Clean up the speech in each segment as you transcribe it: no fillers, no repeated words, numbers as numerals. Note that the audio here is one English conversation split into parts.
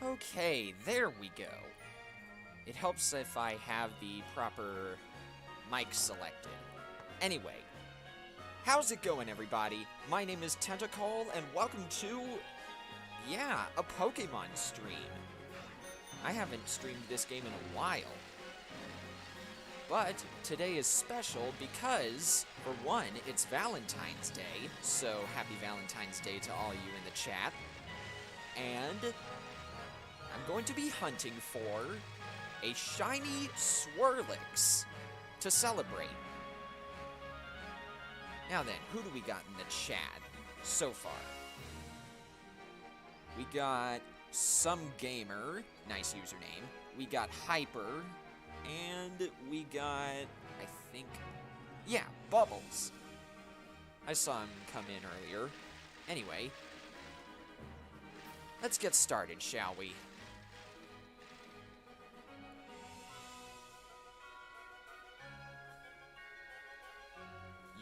Okay, there we go. It helps if I have the proper mic selected. Anyway, how's it going, everybody? My name is Tentacle, and welcome to, a Pokémon stream. I haven't streamed this game in a while. But today is special because, for one, it's Valentine's Day, so happy Valentine's Day to all you in the chat. And I'm going to be hunting for a Shiny Swirlix to celebrate. Now then, who do we got in the chat so far? We got Some Gamer, nice username. We got Hyper, and we got, I think, Bubbles. I saw him come in earlier. Anyway, let's get started, shall we?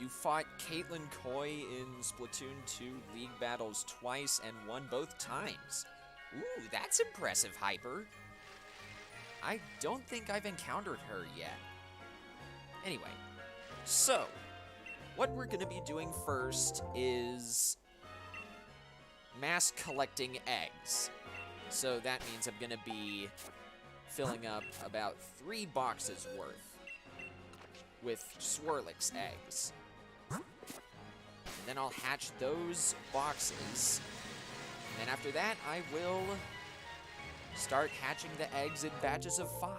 You fought Caitlin Coy in Splatoon 2 League Battles twice and won both times. Ooh, that's impressive, Hyper. I don't think I've encountered her yet. Anyway, so, what we're going to be doing first is mass collecting eggs. So that means I'm going to be filling up about 3 boxes worth with Swirlix eggs. And then I'll hatch those boxes. And then after that, I will start hatching the eggs in batches of 5.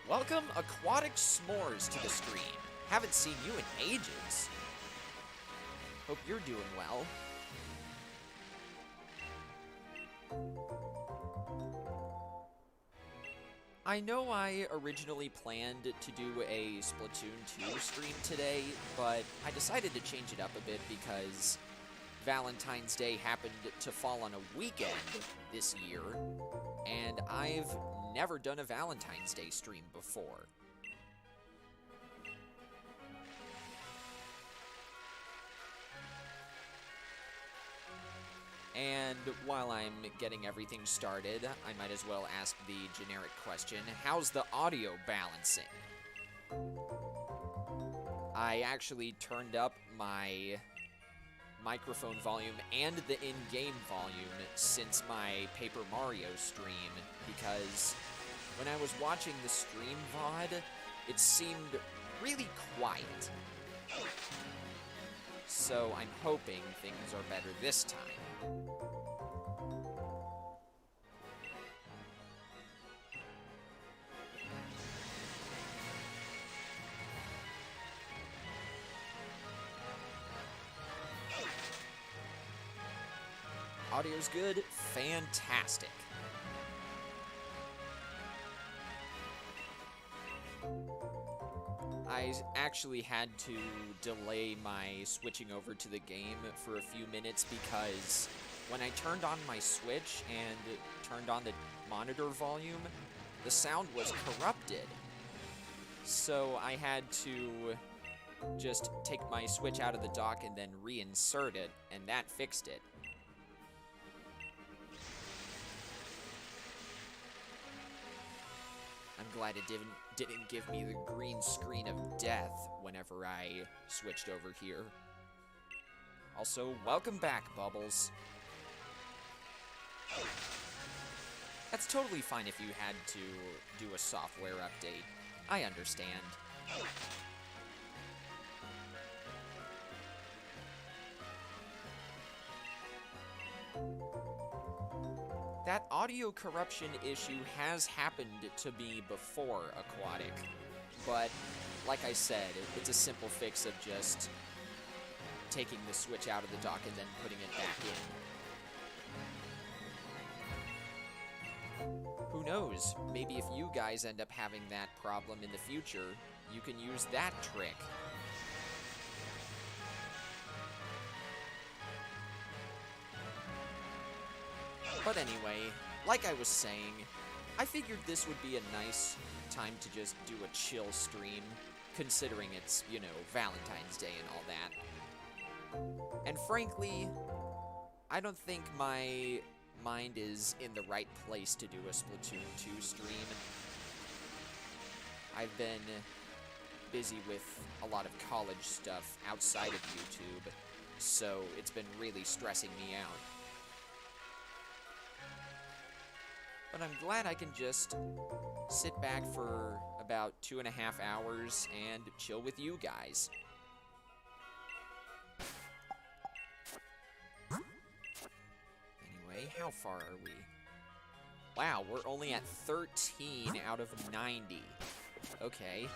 Welcome, Aquatic S'mores, to the stream. Haven't seen you in ages. Hope you're doing well. I know I originally planned to do a Splatoon 2 stream today, but I decided to change it up a bit because Valentine's Day happened to fall on a weekend this year, and I've never done a Valentine's Day stream before. And while I'm getting everything started, I might as well ask the generic question, how's the audio balancing? I actually turned up my microphone volume and the in-game volume since my Paper Mario stream, because when I was watching the stream VOD, it seemed really quiet. So I'm hoping things are better this time. Audio's good? Fantastic. I actually had to delay my switching over to the game for a few minutes because when I turned on my Switch and turned on the monitor volume, the sound was corrupted. So I had to just take my Switch out of the dock and then reinsert it, and that fixed it. I'm glad it didn't give me the green screen of death whenever I switched over here. Also, welcome back, Bubbles. That's totally fine if you had to do a software update. I understand. That audio corruption issue has happened to me before, Aquatic, but like I said, it's a simple fix of just taking the Switch out of the dock and then putting it back in. Who knows, maybe if you guys end up having that problem in the future, you can use that trick. But anyway, like I was saying, I figured this would be a nice time to just do a chill stream, considering it's, you know, Valentine's Day and all that. And frankly, I don't think my mind is in the right place to do a Splatoon 2 stream. I've been busy with a lot of college stuff outside of YouTube, so it's been really stressing me out. But I'm glad I can just sit back for about 2.5 hours and chill with you guys. Anyway, how far are we? Wow, we're only at 13 out of 90. Okay.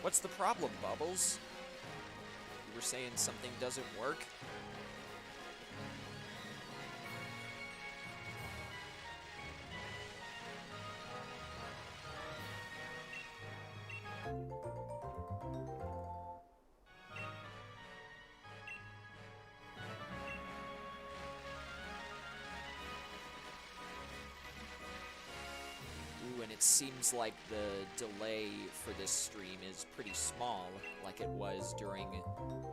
What's the problem, Bubbles? You were saying something doesn't work? Ooh, and it seems like the delay for this stream is pretty small, like it was during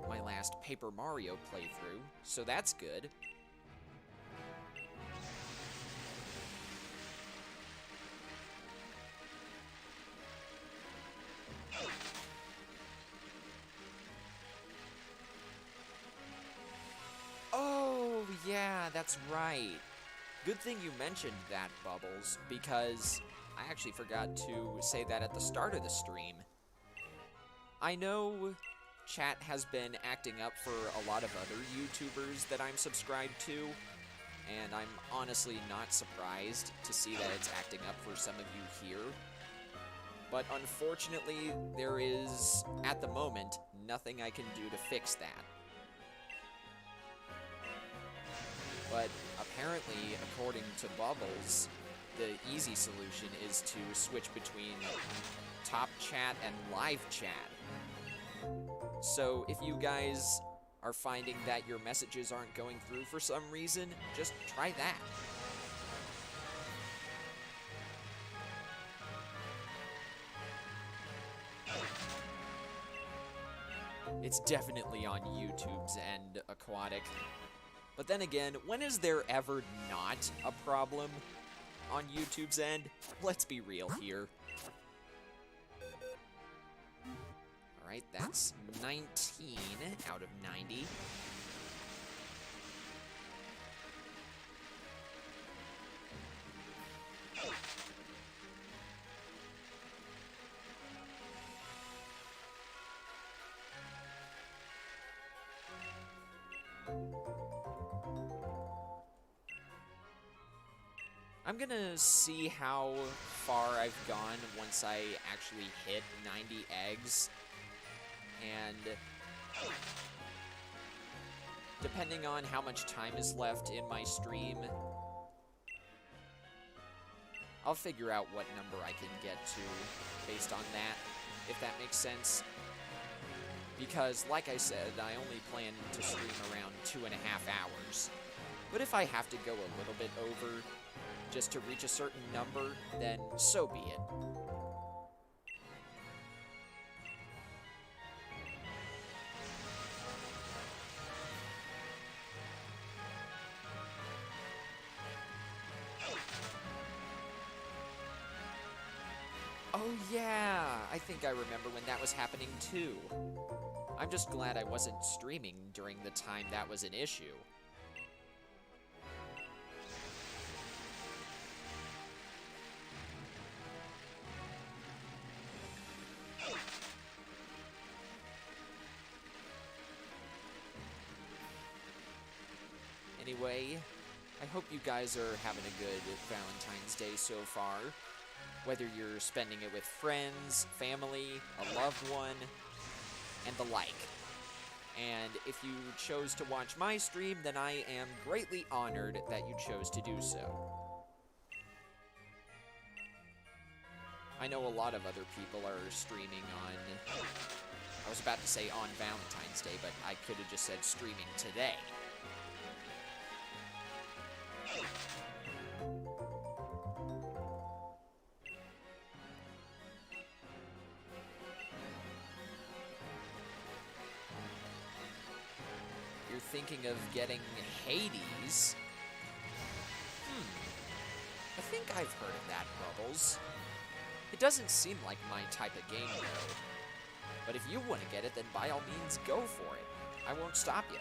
my last Paper Mario playthrough, so that's good. Oh, yeah, that's right. Good thing you mentioned that, Bubbles, because I actually forgot to say that at the start of the stream. I know chat has been acting up for a lot of other YouTubers that I'm subscribed to, and I'm honestly not surprised to see that it's acting up for some of you here. But unfortunately, there is, at the moment, nothing I can do to fix that. But apparently, according to Bubbles, the easy solution is to switch between top chat and live chat. So if you guys are finding that your messages aren't going through for some reason, just try that. It's definitely on YouTube's end, Aquatic. But then again, when is there ever not a problem on YouTube's end? Let's be real here. Alright, that's 19 out of 90. I'm gonna see how far I've gone once I actually hit 90 eggs. And depending on how much time is left in my stream, I'll figure out what number I can get to based on that, if that makes sense. Because, like I said, I only plan to stream around 2.5 hours. But if I have to go a little bit over just to reach a certain number, then so be it. Oh yeah, I think I remember when that was happening too. I'm just glad I wasn't streaming during the time that was an issue. Anyway, I hope you guys are having a good Valentine's Day so far. Whether you're spending it with friends, family, a loved one, and the like. And if you chose to watch my stream, then I am greatly honored that you chose to do so. I know a lot of other people are streaming on... I was about to say on Valentine's Day, but I could have just said streaming today. thinking of getting Hades. I think I've heard of that, Bubbles. It doesn't seem like my type of game, though. But if you want to get it, then by all means, go for it. I won't stop you.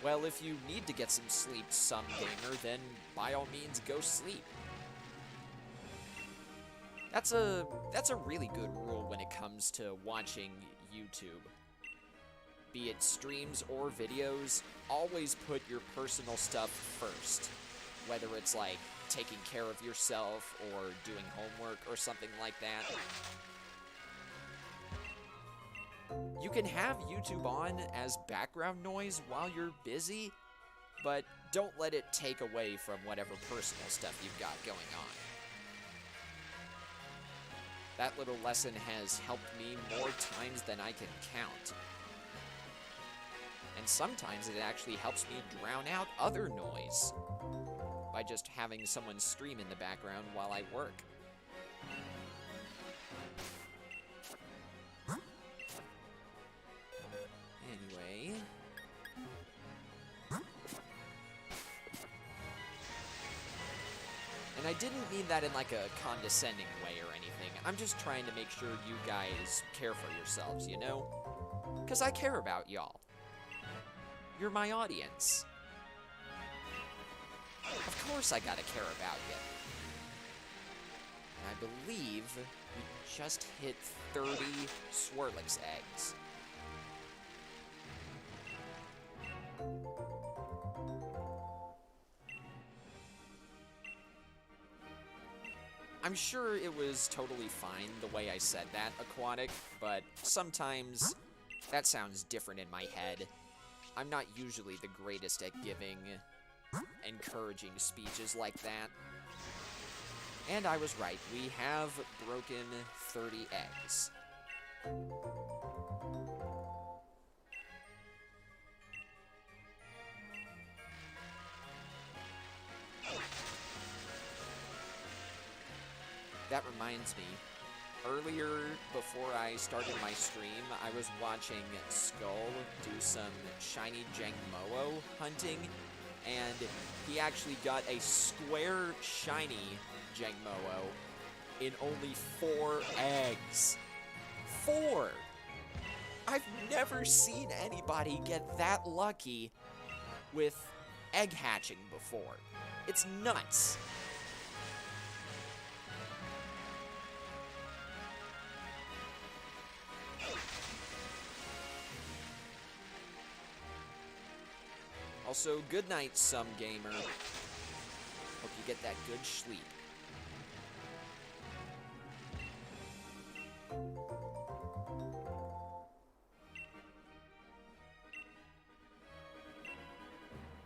Well, if you need to get some sleep, some gamer, then by all means, go sleep. That's a really good rule when it comes to watching YouTube. Be it streams or videos, always put your personal stuff first. Whether it's like taking care of yourself or doing homework or something like that. You can have YouTube on as background noise while you're busy, but don't let it take away from whatever personal stuff you've got going on. That little lesson has helped me more times than I can count. And sometimes it actually helps me drown out other noise by just having someone stream in the background while I work. Anyway. And I didn't mean that in like a condescending way or anything. I'm just trying to make sure you guys care for yourselves, you know? Because I care about y'all. You're my audience. Of course I gotta care about you. And I believe we just hit 30 Swirlix eggs. I'm sure it was totally fine the way I said that, Aquatic, but sometimes that sounds different in my head. I'm not usually the greatest at giving encouraging speeches like that. And I was right, we have broken 30 eggs. That reminds me, earlier, before I started my stream, I was watching Skull do some Shiny Jangmo hunting, and he actually got a square Shiny Jangmo in only 4 eggs. 4! I've never seen anybody get that lucky with egg hatching before. It's nuts. Also, good night, some gamer. Hope you get that good sleep.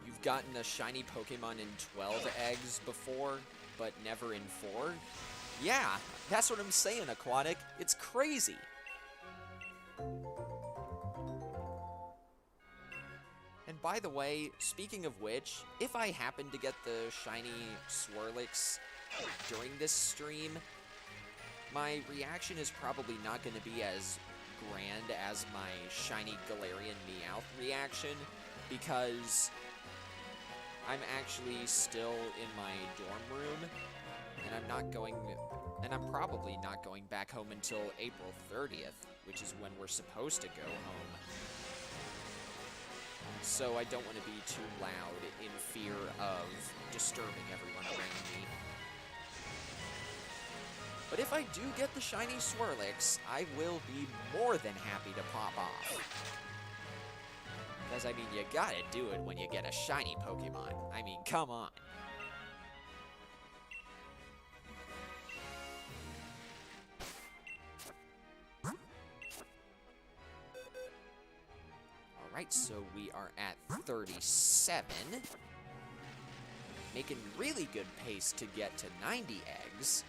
You've gotten a shiny Pokemon in 12 eggs before, but never in 4? Yeah, that's what I'm saying, Aquatic. It's crazy. And by the way, speaking of which, if I happen to get the Shiny Swirlix during this stream, my reaction is probably not going to be as grand as my Shiny Galarian Meowth reaction, because I'm actually still in my dorm room, and I'm probably not going back home until April 30th, which is when we're supposed to go home. So I don't want to be too loud in fear of disturbing everyone around me. But if I do get the Shiny Swirlix, I will be more than happy to pop off. Because, I mean, you gotta do it when you get a shiny Pokemon. I mean, come on. Alright, so we are at 37. Making really good pace to get to 90 eggs.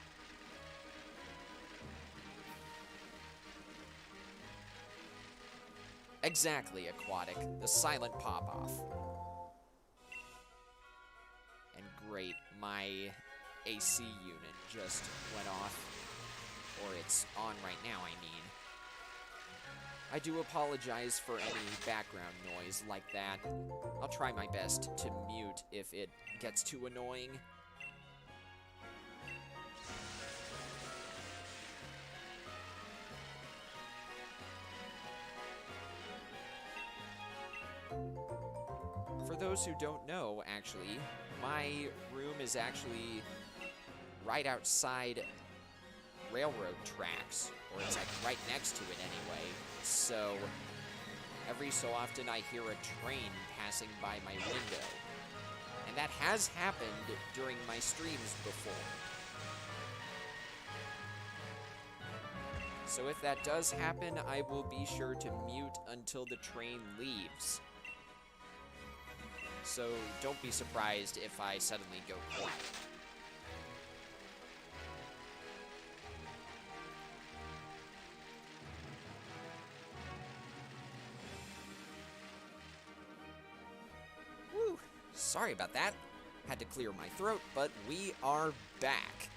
Exactly, Aquatic. The silent pop-off. And great, my AC unit just went off. Or it's on right now, I mean. I do apologize for any background noise like that. I'll try my best to mute if it gets too annoying. For those who don't know, actually, my room is actually right outside railroad tracks, or it's like right next to it anyway. So every so often I hear a train passing by my window. And that has happened during my streams before. So if that does happen, I will be sure to mute until the train leaves. So don't be surprised if I suddenly go quiet. Woo! Sorry about that. Had to clear my throat, but we are back.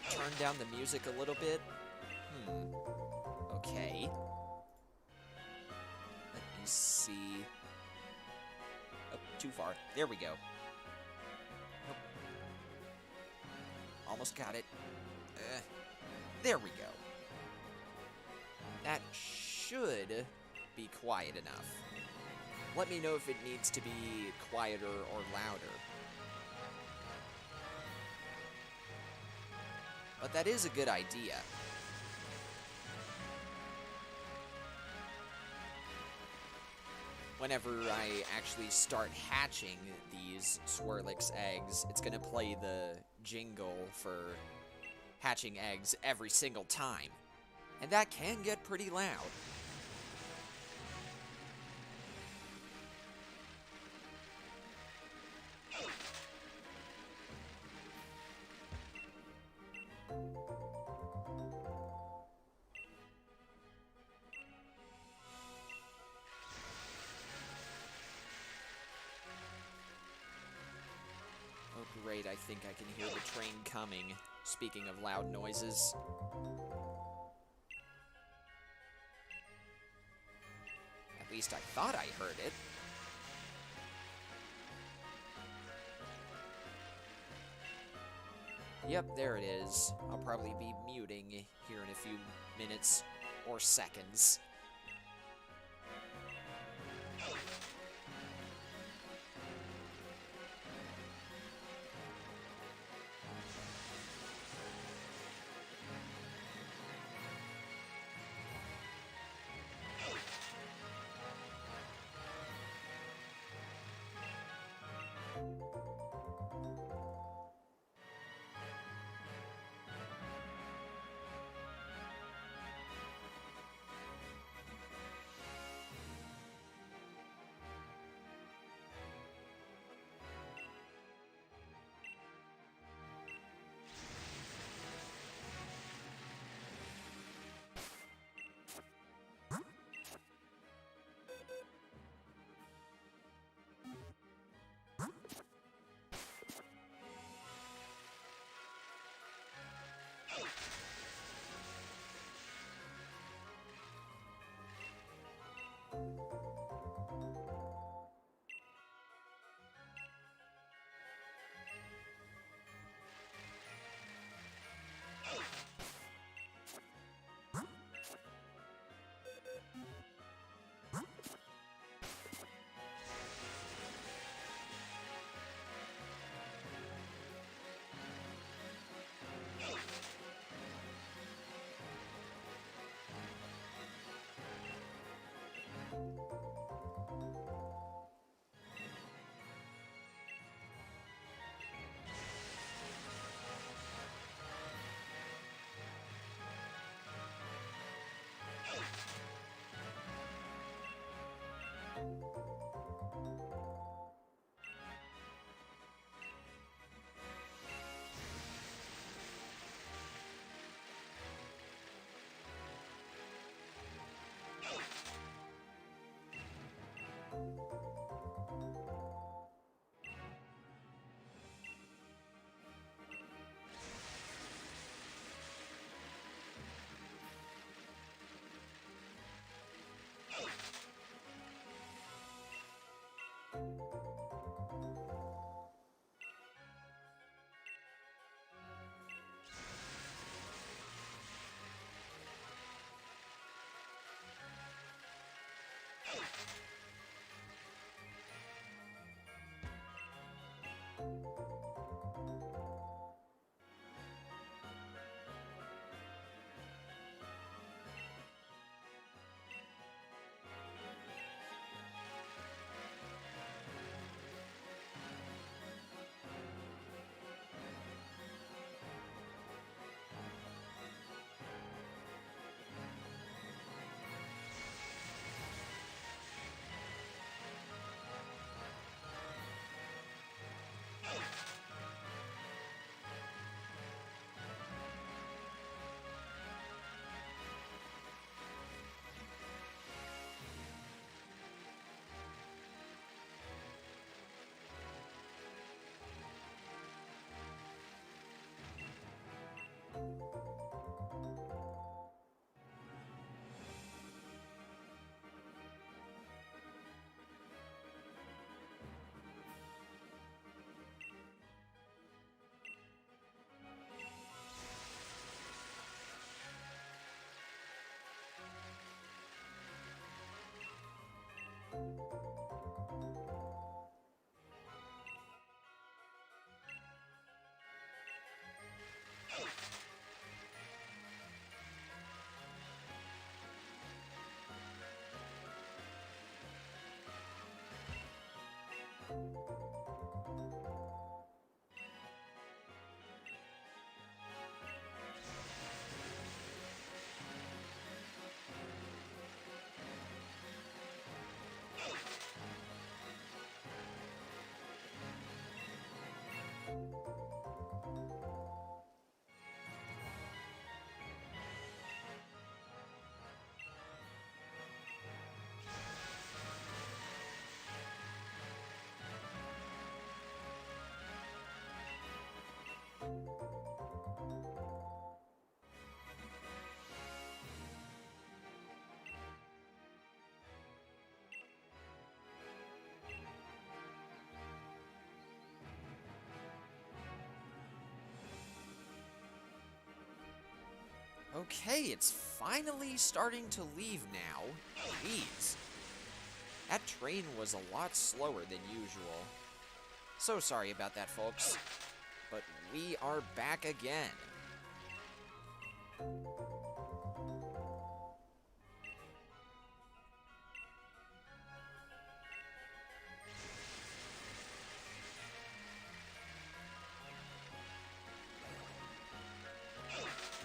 Turn down the music a little bit. Okay. Let me see. Oh, too far. There we go. Oh. Almost got it. There we go. That should be quiet enough. Let me know if it needs to be quieter or louder. But that is a good idea. Whenever I actually start hatching these Swirlix eggs, it's going to play the jingle for hatching eggs every single time. And that can get pretty loud. Oh great, I think I can hear the train coming. Speaking of loud noises. At least I thought I heard it. Yep, there it is. I'll probably be muting here in a few minutes or seconds. Okay, it's finally starting to leave now. Jeez. That train was a lot slower than usual. So sorry about that, folks. But we are back again.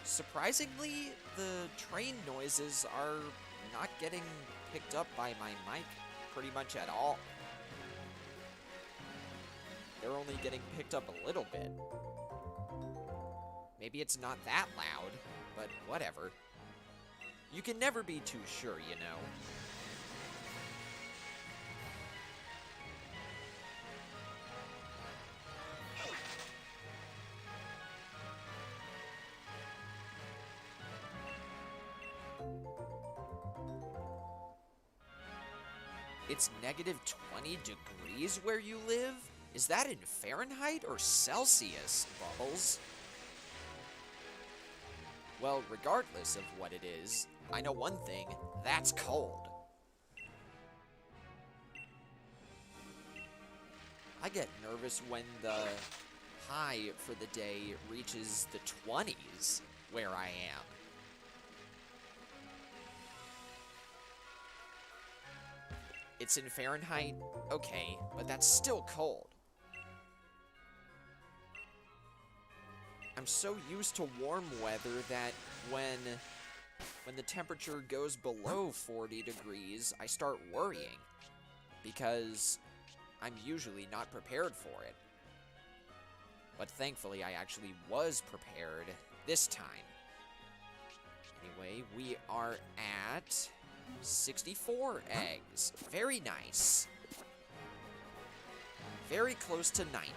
Surprisingly, the train noises are not getting picked up by my mic pretty much at all. They're only getting picked up a little bit. Maybe it's not that loud, but whatever. You can never be too sure, you know. It's negative 20 degrees where you live? Is that in Fahrenheit or Celsius, Bubbles? Well, regardless of what it is, I know one thing, that's cold. I get nervous when the high for the day reaches the 20s where I am. It's in Fahrenheit? Okay, but that's still cold. I'm so used to warm weather that when the temperature goes below 40 degrees, I start worrying, because I'm usually not prepared for it. But thankfully, I actually was prepared this time. Anyway, we are at 64 eggs. Very nice. Very close to 90.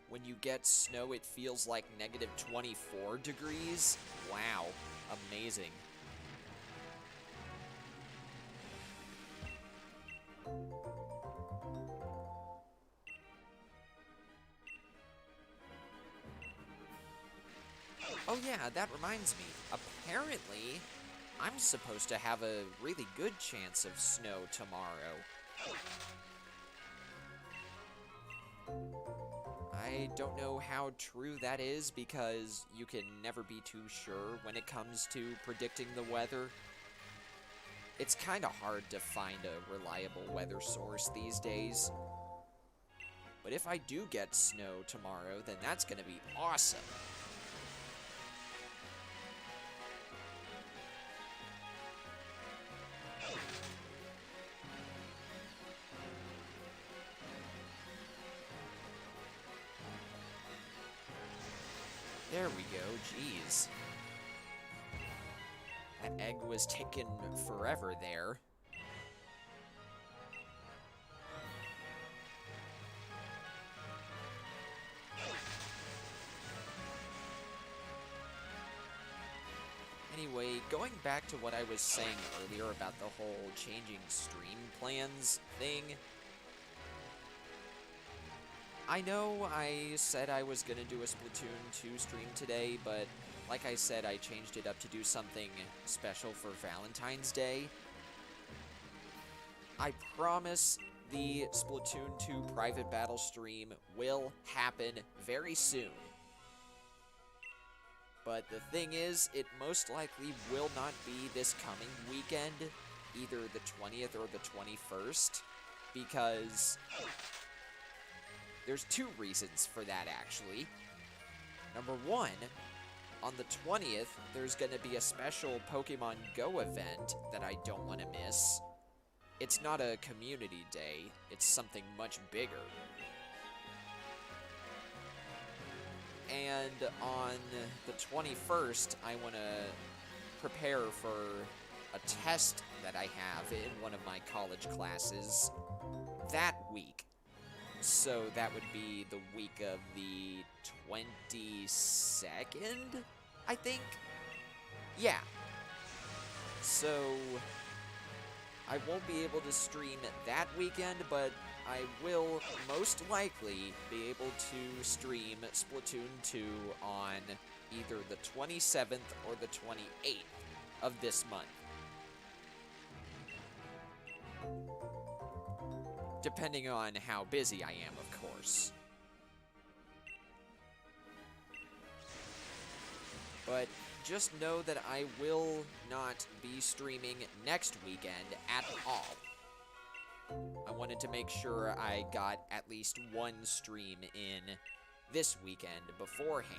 When you get snow, it feels like negative 24 degrees. Wow, amazing. Oh yeah, that reminds me. Apparently, I'm supposed to have a really good chance of snow tomorrow. I don't know how true that is because you can never be too sure when it comes to predicting the weather. It's kind of hard to find a reliable weather source these days. But if I do get snow tomorrow, then that's going to be awesome. There we go, jeez. That egg was taking forever there. Anyway, going back to what I was saying earlier about the whole changing stream plans thing. I know I said I was gonna do a Splatoon 2 stream today, but like I said, I changed it up to do something special for Valentine's Day. I promise the Splatoon 2 private battle stream will happen very soon. But the thing is, it most likely will not be this coming weekend, either the 20th or the 21st, because there's two reasons for that, actually. Number one, on the 20th, there's going to be a special Pokemon Go event that I don't want to miss. It's not a community day, it's something much bigger. And on the 21st, I want to prepare for a test that I have in one of my college classes that week. So that would be the week of the 22nd, I think? Yeah. So I won't be able to stream that weekend, but I will most likely be able to stream Splatoon 2 on either the 27th or the 28th of this month. Depending on how busy I am, of course. But just know that I will not be streaming next weekend at all. I wanted to make sure I got at least one stream in this weekend beforehand.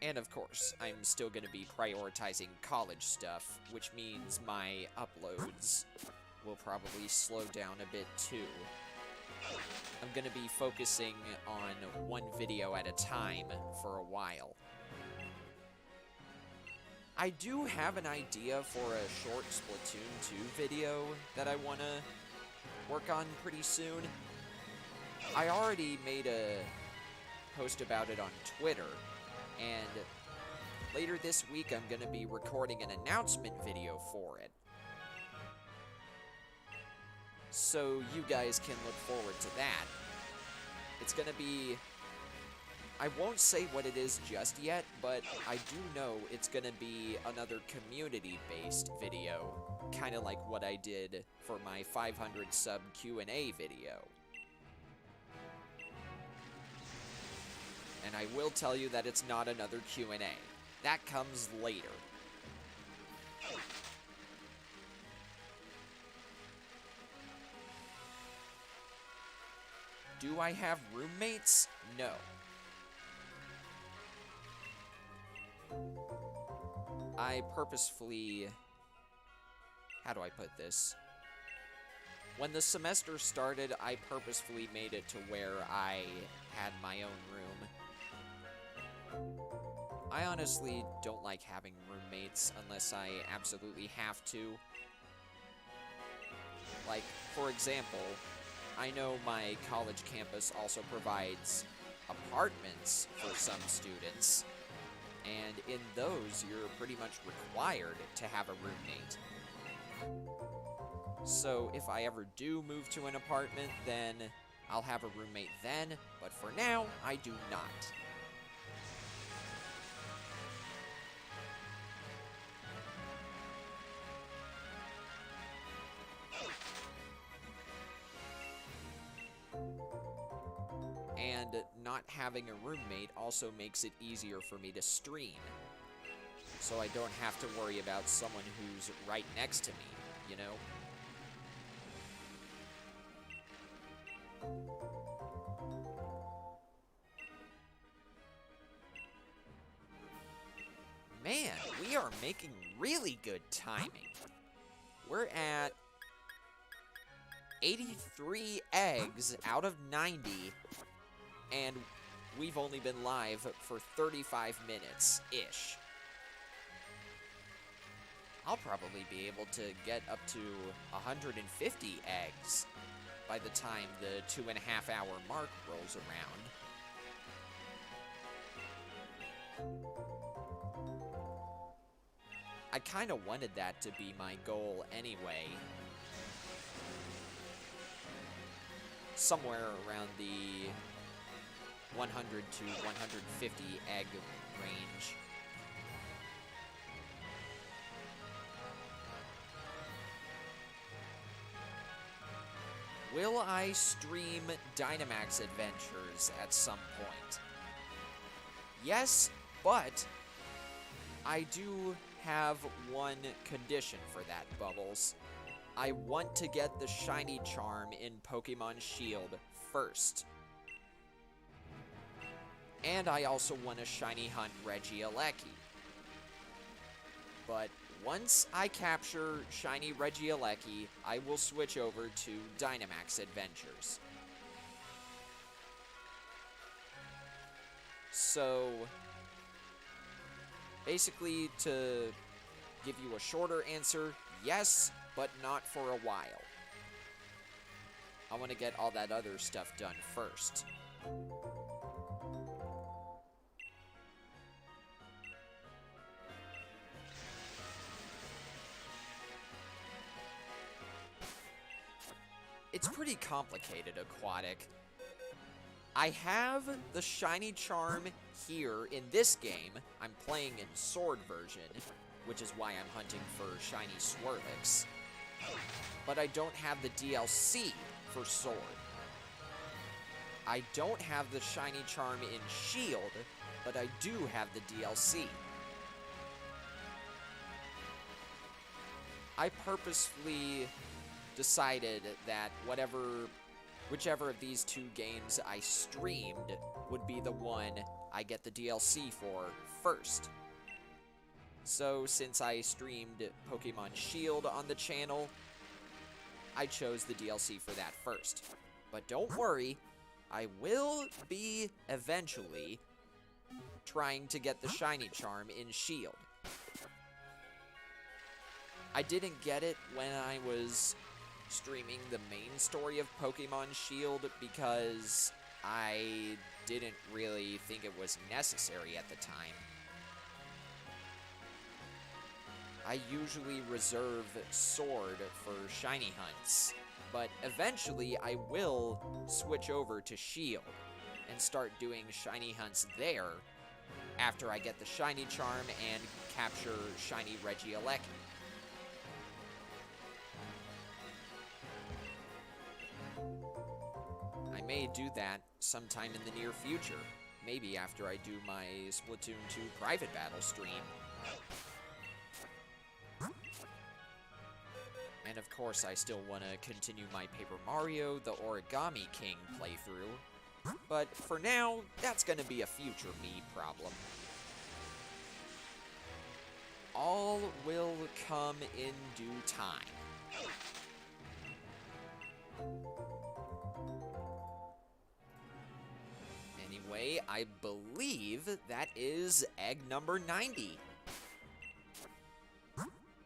And of course, I'm still going to be prioritizing college stuff, which means my uploads will probably slow down a bit too. I'm going to be focusing on one video at a time for a while. I do have an idea for a short Splatoon 2 video that I want to work on pretty soon. I already made a post about it on Twitter, and later this week I'm going to be recording an announcement video for it. So you guys can look forward to that. It's going to be... I won't say what it is just yet, but I do know it's going to be another community-based video, kind of like what I did for my 500 sub Q&A video. And I will tell you that it's not another Q&A. That comes later. Do I have roommates? No. I purposefully... How do I put this? When the semester started, I purposefully made it to where I had my own room. I honestly don't like having roommates unless I absolutely have to. for example, I know my college campus also provides apartments for some students, and in those, you're pretty much required to have a roommate. So if I ever do move to an apartment, then I'll have a roommate then, but for now, I do not. And not having a roommate also makes it easier for me to stream. So I don't have to worry about someone who's right next to me, you know? Man, we are making really good timing. We're at 83 eggs out of 90, and we've only been live for 35 minutes-ish. I'll probably be able to get up to 150 eggs by the time the 2.5-hour mark rolls around. I kind of wanted that to be my goal anyway. Somewhere around the 100 to 150 egg range. Will I stream Dynamax Adventures at some point? Yes, but I do have one condition for that, Bubbles. I want to get the Shiny Charm in Pokémon Shield first. And I also want to Shiny Hunt Regieleki. But once I capture Shiny Regieleki, I will switch over to Dynamax Adventures. So, basically, to give you a shorter answer, yes, but not for a while. I want to get all that other stuff done first. It's pretty complicated, Aquatic. I have the Shiny Charm here in this game. I'm playing in Sword version, which is why I'm hunting for Shiny Swirlix. But I don't have the DLC for Sword. I don't have the Shiny Charm in Shield, but I do have the DLC. I purposefully decided that whichever of these two games I streamed would be the one I get the DLC for first. So since I streamed Pokemon Shield on the channel, I chose the DLC for that first. But don't worry, I will be eventually trying to get the Shiny Charm in Shield. I didn't get it when I was streaming the main story of Pokemon Shield because I didn't really think it was necessary at the time. I usually reserve Sword for shiny hunts, but eventually I will switch over to Shield and start doing shiny hunts there after I get the Shiny Charm and capture Shiny Regieleki. I may do that sometime in the near future, maybe after I do my Splatoon 2 private battle stream. And of course, I still want to continue my Paper Mario, the Origami King playthrough. But for now, that's going to be a future me problem. All will come in due time. Anyway, I believe that is egg number 90.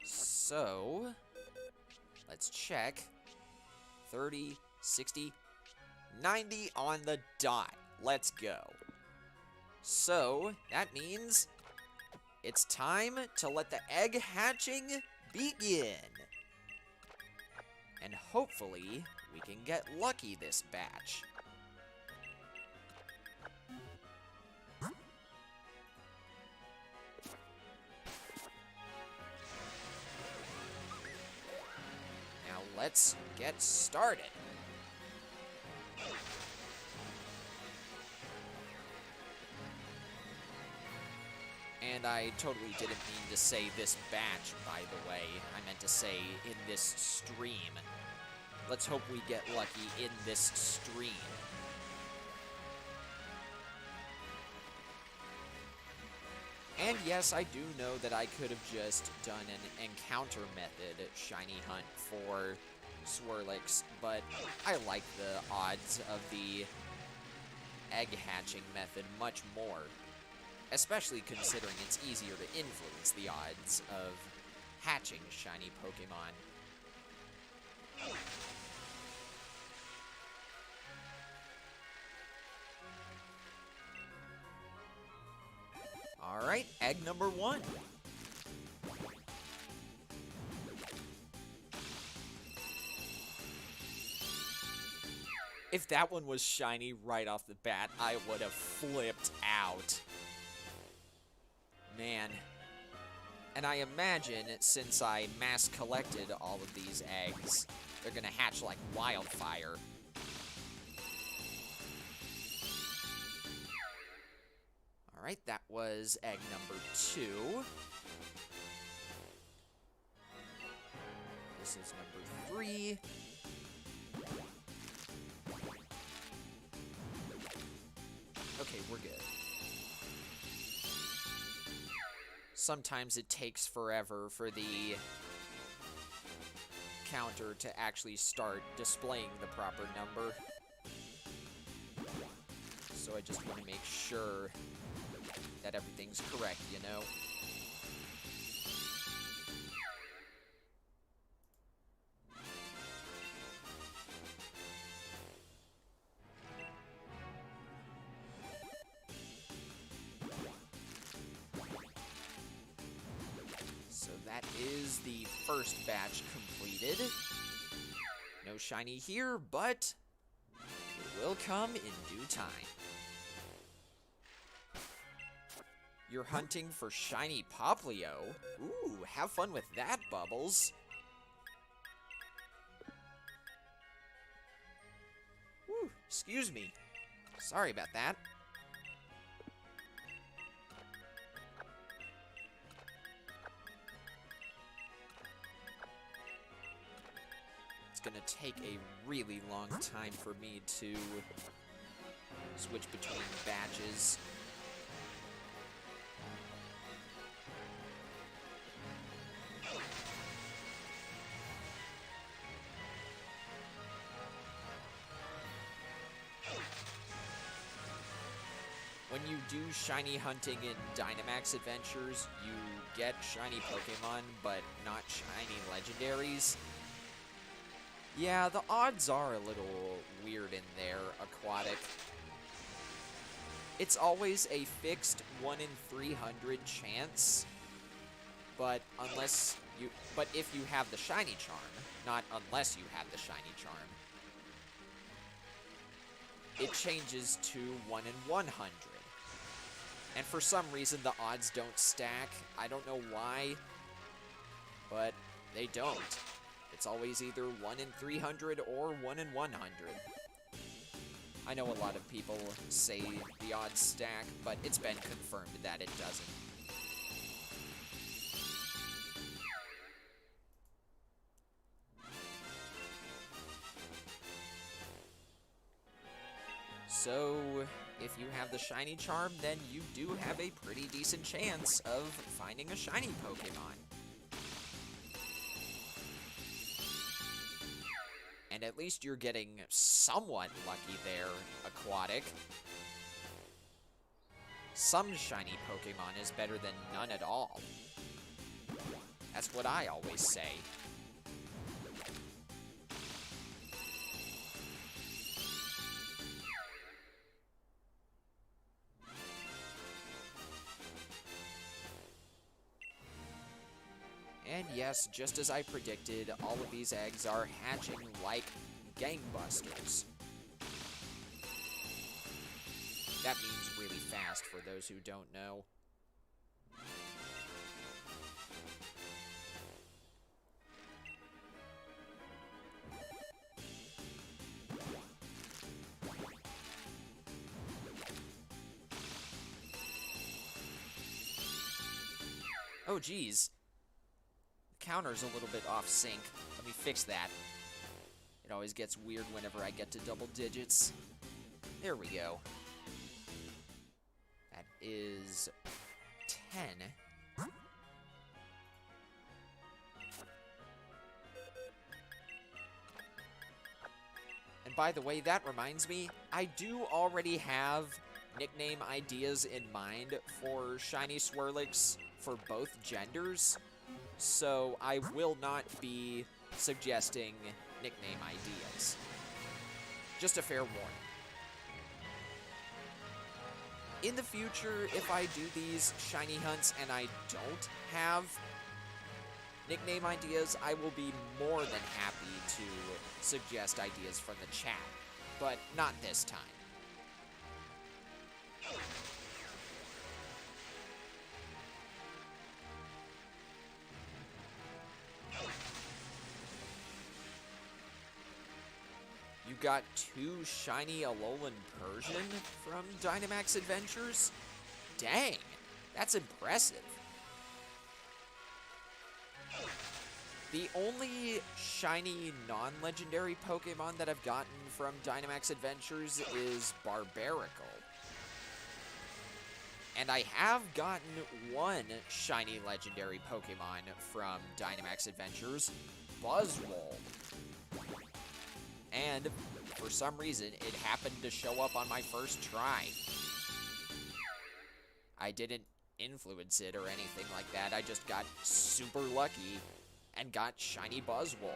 So, let's check. 30, 60, 90 on the dot. Let's go. So, that means it's time to let the egg hatching begin. And hopefully, we can get lucky this batch. Now let's get started. And I totally didn't mean to say this batch, by the way. I meant to say in this stream. Let's hope we get lucky in this stream. And yes, I do know that I could have just done an encounter method shiny hunt for Swirlix, but I like the odds of the egg hatching method much more. Especially considering it's easier to influence the odds of hatching shiny Pokemon. Alright, egg number 1. If that one was shiny right off the bat, I would have flipped out. Man. And I imagine, since I mass collected all of these eggs, they're gonna hatch like wildfire. Alright, that was egg number 2. This is number 3. Okay, we're good. Sometimes it takes forever for the counter to actually start displaying the proper number. So I just want to make sure that everything's correct, you know? So that is the first batch completed. No shiny here, but it will come in due time. You're hunting for shiny Poplio. Ooh, have fun with that, Bubbles. Ooh, excuse me. Sorry about that. It's gonna take a really long time for me to switch between batches. When you do shiny hunting in Dynamax Adventures, you get shiny Pokemon, but not shiny legendaries. Yeah, the odds are a little weird in there, Aquatic. It's always a fixed 1 in 300 chance, but if you have the shiny charm, not unless you have the shiny charm. It changes to 1 in 100. And for some reason, the odds don't stack. I don't know why, but they don't. It's always either 1 in 300 or 1 in 100. I know a lot of people say the odds stack, but it's been confirmed that it doesn't. So, if you have the shiny charm, then you do have a pretty decent chance of finding a shiny Pokemon. And at least you're getting somewhat lucky there, Aquatic. Some shiny Pokemon is better than none at all. That's what I always say. And yes, just as I predicted, all of these eggs are hatching like gangbusters. That means really fast for those who don't know. Oh, geez. The counter's a little bit off sync. Let me fix that. It always gets weird whenever I get to double digits. There we go. That is 10. And by the way, that reminds me, I do already have nickname ideas in mind for Shiny Swirlix for both genders, so I will not be suggesting nickname ideas. Just a fair warning. In the future, if I do these shiny hunts and I don't have nickname ideas, I will be more than happy to suggest ideas from the chat, but not this time. You got 2 shiny Alolan Persian from Dynamax Adventures? Dang, that's impressive. The only shiny non-legendary Pokemon that I've gotten from Dynamax Adventures is Barbaracle. And I have gotten 1 shiny legendary Pokemon from Dynamax Adventures, Buzzwole. And for some reason, it happened to show up on my first try. I didn't influence it or anything like that. I just got super lucky and got shiny Buzzwole.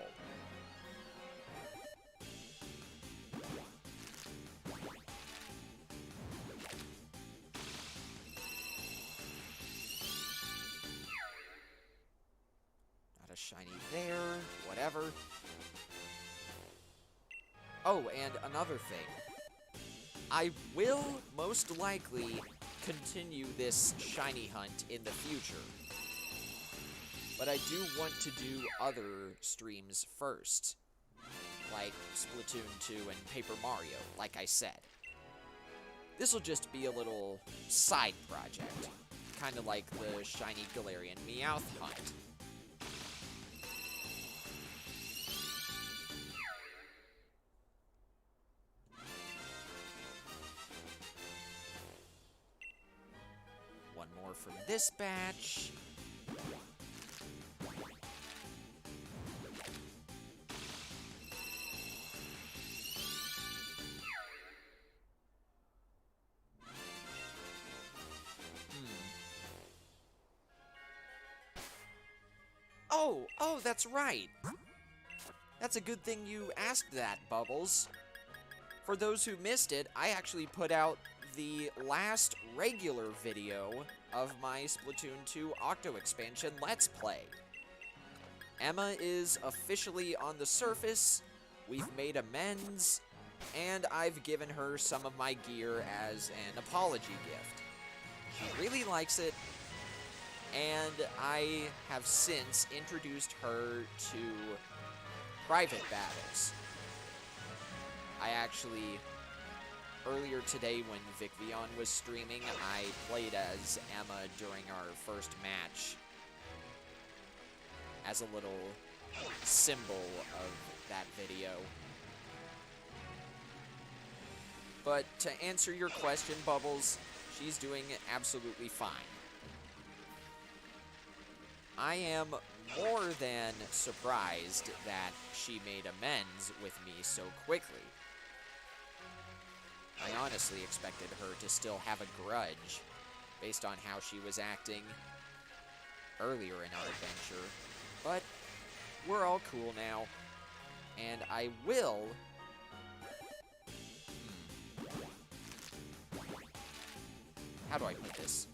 Not a shiny there, whatever. Oh, and another thing. I will most likely continue this shiny hunt in the future. But I do want to do other streams first. Like Splatoon 2 and Paper Mario, like I said. This will just be a little side project. Kind of like the shiny Galarian Meowth hunt. One more from this batch. Oh, that's right. That's a good thing you asked that, Bubbles. For those who missed it, I actually put out the last regular video of my Splatoon 2 Octo Expansion Let's Play. Emma is officially on the surface, we've made amends, and I've given her some of my gear as an apology gift. She really likes it, and I have since introduced her to private battles. I actually, earlier today when Vic Vion was streaming, I played as Emma during our first match as a little symbol of that video. But to answer your question, Bubbles, she's doing absolutely fine. I am more than surprised that she made amends with me so quickly. I honestly expected her to still have a grudge based on how she was acting earlier in our adventure, but we're all cool now, and I will... How do I put this?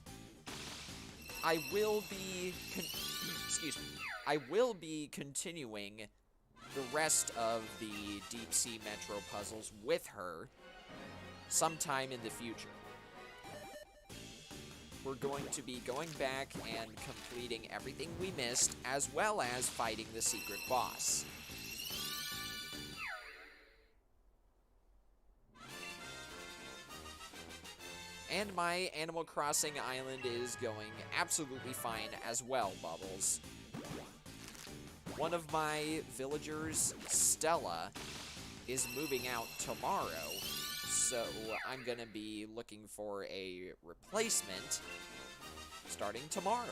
I will be... excuse me. I will be continuing the rest of the Deep Sea Metro puzzles with her sometime in the future. We're going to be going back and completing everything we missed, as well as fighting the secret boss. And my Animal Crossing island is going absolutely fine as well, Bubbles. One of my villagers, Stella, is moving out tomorrow, so I'm gonna be looking for a replacement starting tomorrow.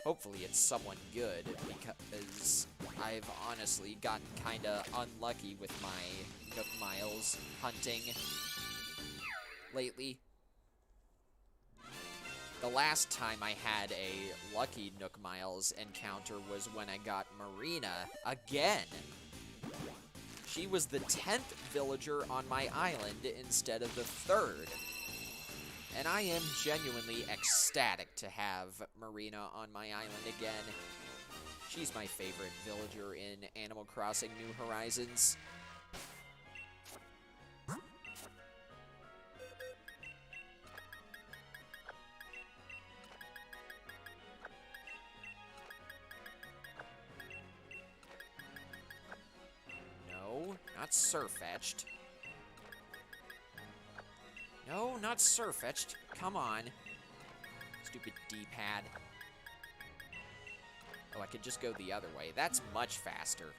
Hopefully it's someone good, because I've honestly gotten kinda unlucky with my Nook Miles hunting lately. The last time I had a lucky Nook Miles encounter was when I got Marina again. She was the 10th villager on my island instead of the 3rd. And I am genuinely ecstatic to have Marina on my island again. She's my favorite villager in Animal Crossing New Horizons. No, not Sirfetch'd. No, not Sirfetch'd. Come on. Stupid D-pad. Oh, I could just go the other way. That's much faster.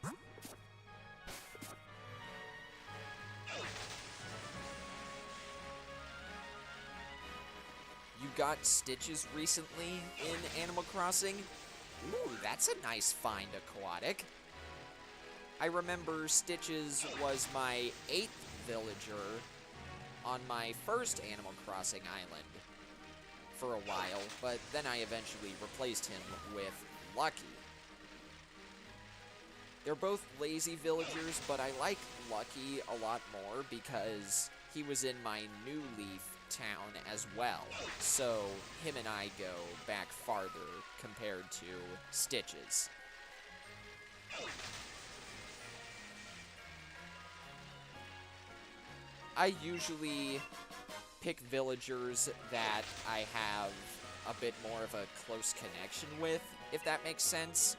You got Stitches recently in Animal Crossing? Ooh, that's a nice find, Aquatic. I remember Stitches was my 8th villager on my first Animal Crossing island for a while, but then I eventually replaced him with Lucky. They're both lazy villagers, but I like Lucky a lot more because he was in my New Leaf town as well, so him and I go back farther compared to Stitches. I usually pick villagers that I have a bit more of a close connection with, if that makes sense.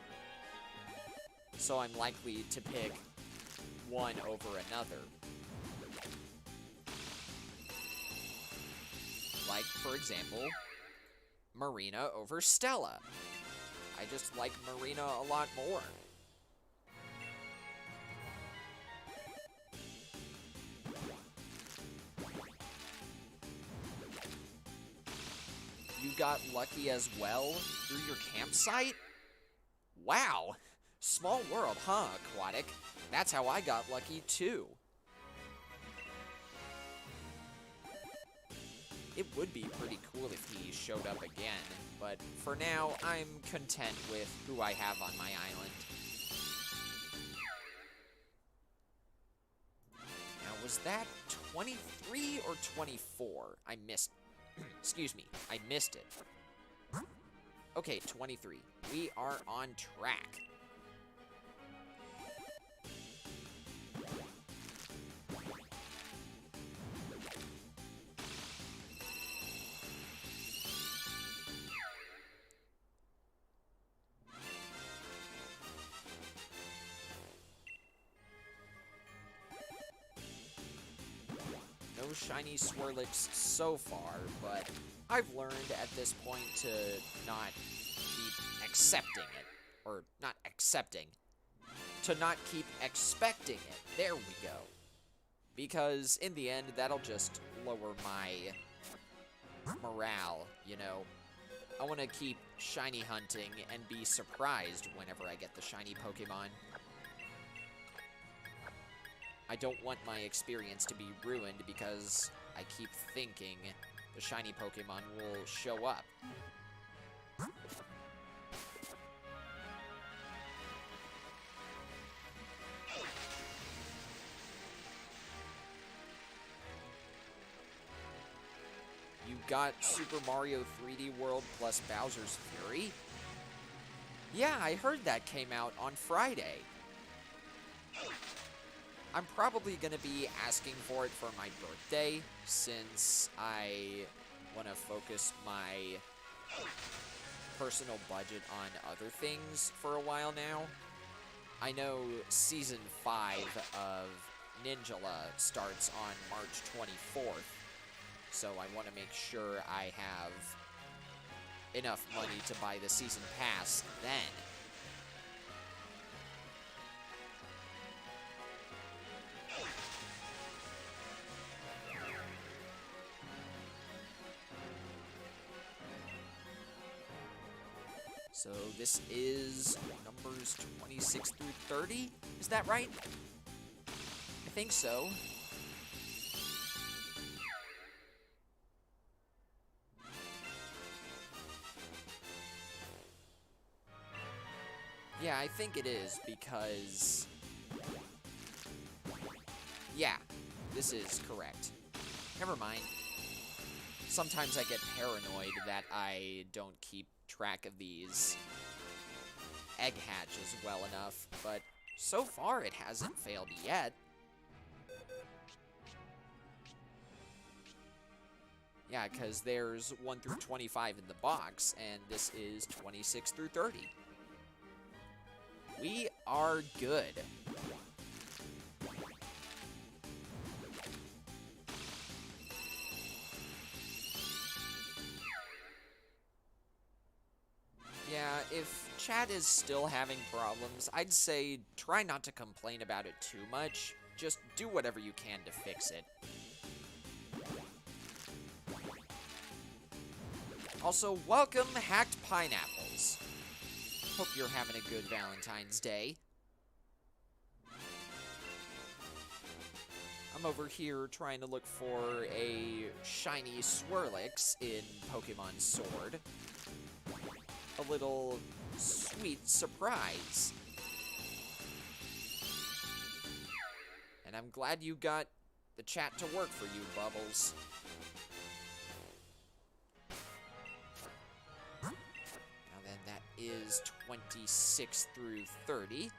So I'm likely to pick one over another. Like, for example, Marina over Stella. I just like Marina a lot more. You got lucky as well through your campsite? Wow! Small world, huh, Aquatic? That's how I got lucky, too. It would be pretty cool if he showed up again, but for now, I'm content with who I have on my island. Now, was that 23 or 24? I missed... Excuse me, I missed it. Okay, 23. We are on track. No Shiny Swirlix so far, but I've learned at this point to not keep accepting it. Or, not accepting. To not keep expecting it. There we go. Because, in the end, that'll just lower my morale, you know? I want to keep shiny hunting and be surprised whenever I get the shiny Pokemon. I don't want my experience to be ruined because I keep thinking the shiny Pokemon will show up. You got Super Mario 3D World plus Bowser's Fury? Yeah, I heard that came out on Friday. I'm probably going to be asking for it for my birthday, since I want to focus my personal budget on other things for a while now. I know Season 5 of Ninjala starts on March 24th, so I want to make sure I have enough money to buy the Season Pass then. So this is numbers 26 through 30, is that right? I think so. Yeah, I think it is, because... yeah, this is correct. Never mind. Sometimes I get paranoid that I don't keep track of these egg hatches well enough, but so far it hasn't failed yet. Yeah, because there's 1 through 25 in the box, and this is 26 through 30. We are good. Yeah, if chat is still having problems, I'd say try not to complain about it too much. Just do whatever you can to fix it. Also, welcome Hacked Pineapples. Hope you're having a good Valentine's Day. I'm over here trying to look for a Shiny Swirlix in Pokémon Sword. A little sweet surprise. And I'm glad you got the chat to work for you, Bubbles. Now then, that is 26 through 30.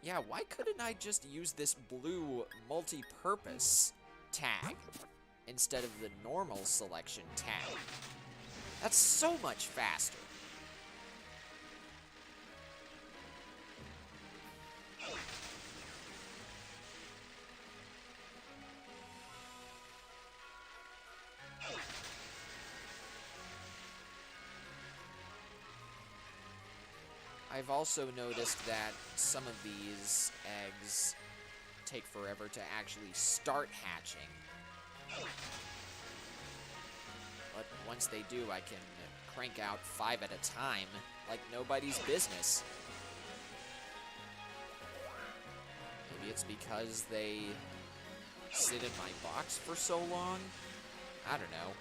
Yeah, why couldn't I just use this blue multi-purpose tag instead of the normal selection tag? That's so much faster. I've also noticed that some of these eggs take forever to actually start hatching. But once they do, I can crank out 5 at a time like nobody's business. Maybe it's because they sit in my box for so long? I don't know.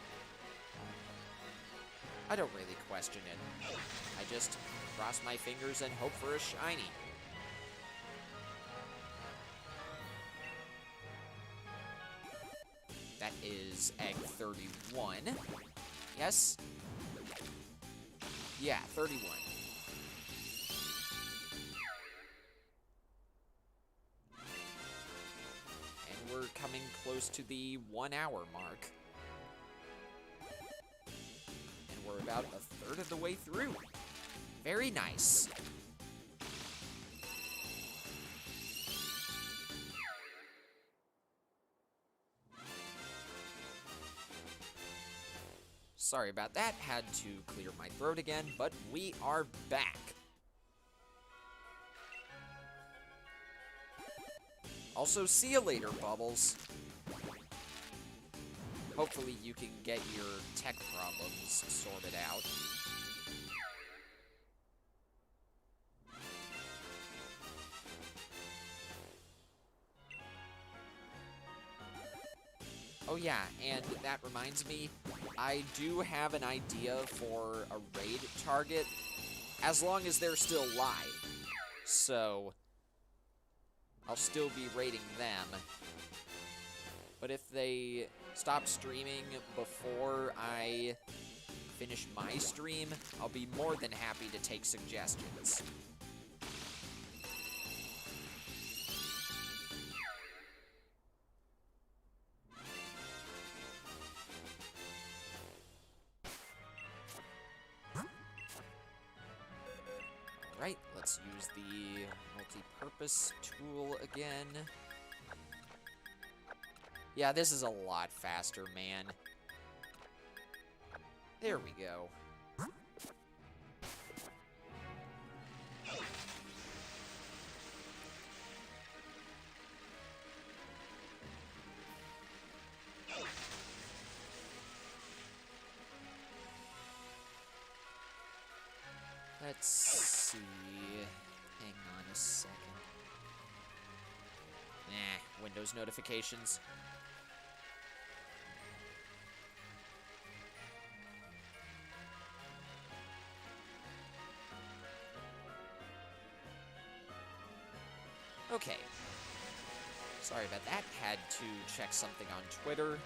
I don't really question it. I just cross my fingers and hope for a shiny. That is egg 31. Yes? Yeah, 31. And we're coming close to the 1 hour mark. And we're about a third of the way through. Very nice. Sorry about that, had to clear my throat again, but we are back. Also, see you later, Bubbles. Hopefully you can get your tech problems sorted out. Oh yeah, and that reminds me, I do have an idea for a raid target, as long as they're still live. so I'll still be rating them. But if they stop streaming before I finish my stream, I'll be more than happy to take suggestions. Alright, let's use the multi-purpose tool again. Yeah, this is a lot faster, man. There we go. Let's see. Hang on a second. Nah, Windows notifications. Okay. Sorry about that. Had to check something on Twitter.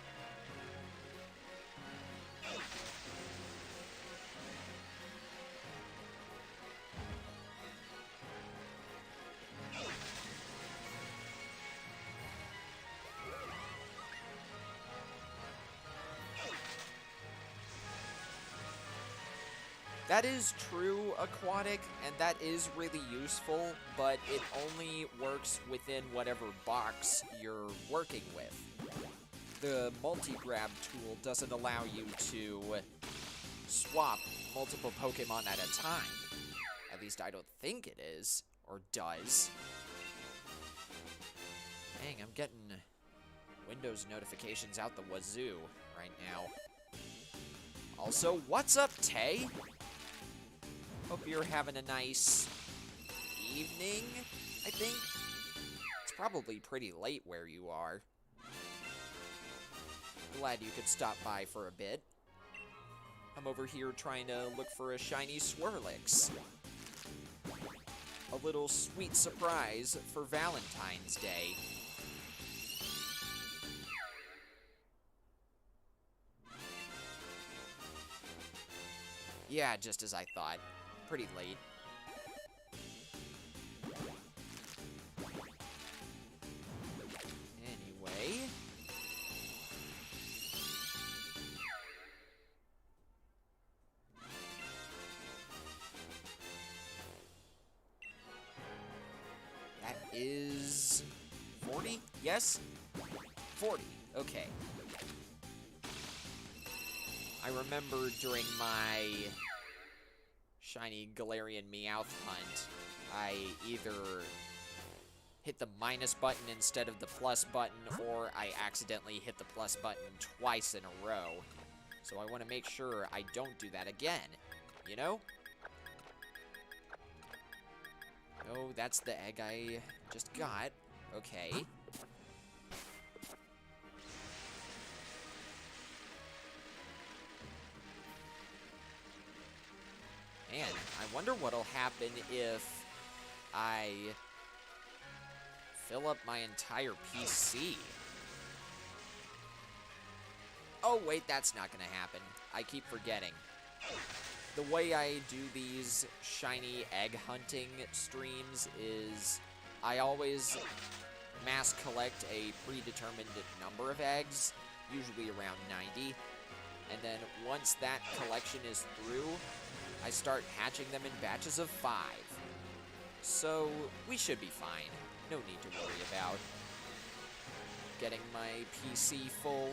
That is true, Aquatic, and that is really useful, but it only works within whatever box you're working with. The multi-grab tool doesn't allow you to swap multiple Pokemon at a time. At least I don't think it is, or does. Dang, I'm getting Windows notifications out the wazoo right now. Also, what's up, Tay? Hope you're having a nice evening, I think. It's probably pretty late where you are. Glad you could stop by for a bit. I'm over here trying to look for a Shiny Swirlix. A little sweet surprise for Valentine's Day. Yeah, just as I thought. Pretty late. Anyway. That is 40? Yes? 40. Okay. I remember during my Shiny Galarian Meowth hunt, I either hit the minus button instead of the plus button, or I accidentally hit the plus button twice in a row. So I want to make sure I don't do that again, you know? Oh, that's the egg I just got. Okay. Man, I wonder what'll happen if I fill up my entire PC. Oh, wait, that's not gonna happen. I keep forgetting. The way I do these shiny egg hunting streams is I always mass collect a predetermined number of eggs, usually around 90, and then once that collection is through, I start hatching them in batches of 5. So, we should be fine. No need to worry about getting my PC full.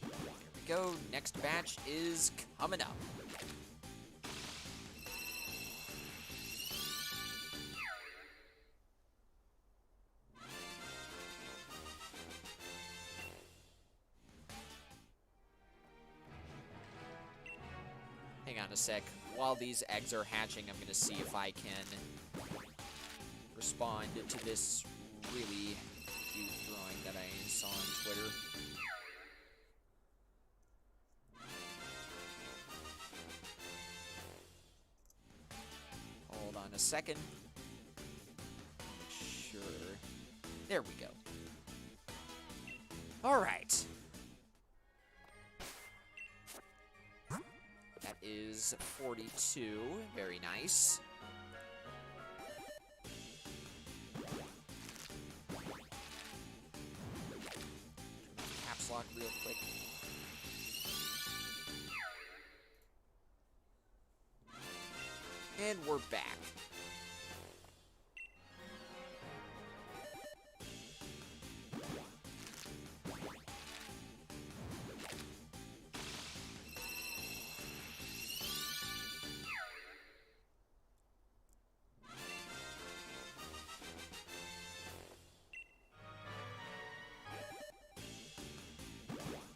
There we go. Next batch is coming up. Hang on a sec. While these eggs are hatching, I'm going to see if I can respond to this really cute drawing that I saw on Twitter. Hold on a second. Sure. There we go. Alright. That is 42. Very nice. Caps lock real quick. And we're back.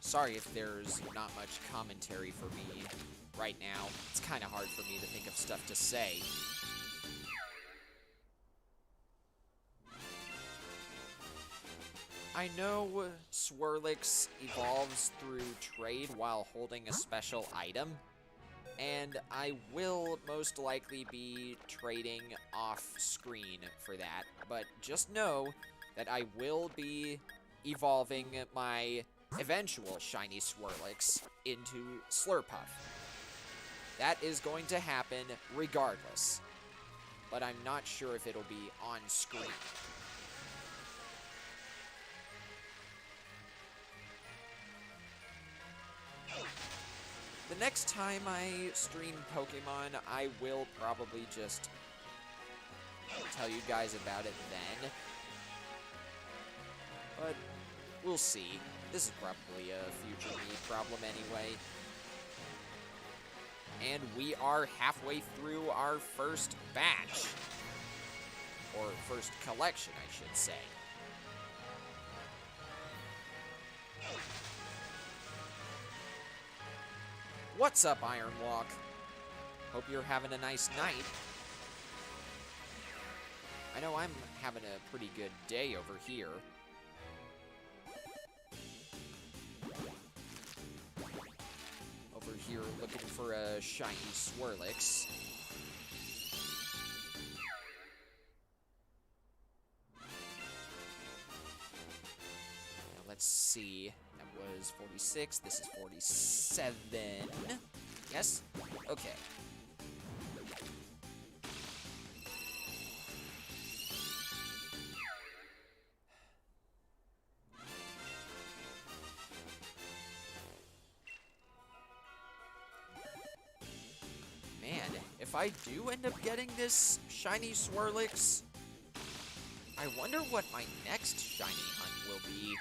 Sorry if there's not much commentary for me right now. It's kind of hard for me to think of stuff to say. I know Swirlix evolves through trade while holding a special item, and I will most likely be trading off-screen for that, but just know that I will be evolving my eventual Shiny Swirlix into Slurpuff. That is going to happen regardless, but I'm not sure if it'll be on screen. The next time I stream Pokemon, I will probably just tell you guys about it then. But we'll see. This is probably a future me problem anyway. And we are halfway through our first batch. Or first collection, I should say. What's up, Ironwalk? Hope you're having a nice night. I know I'm having a pretty good day over here. Over here looking for a Shiny Swirlix. Now let's see. That was 46. This is 47. Yes? Okay. Man, if I do end up getting this Shiny Swirlix, I wonder what my next shiny hunt will be.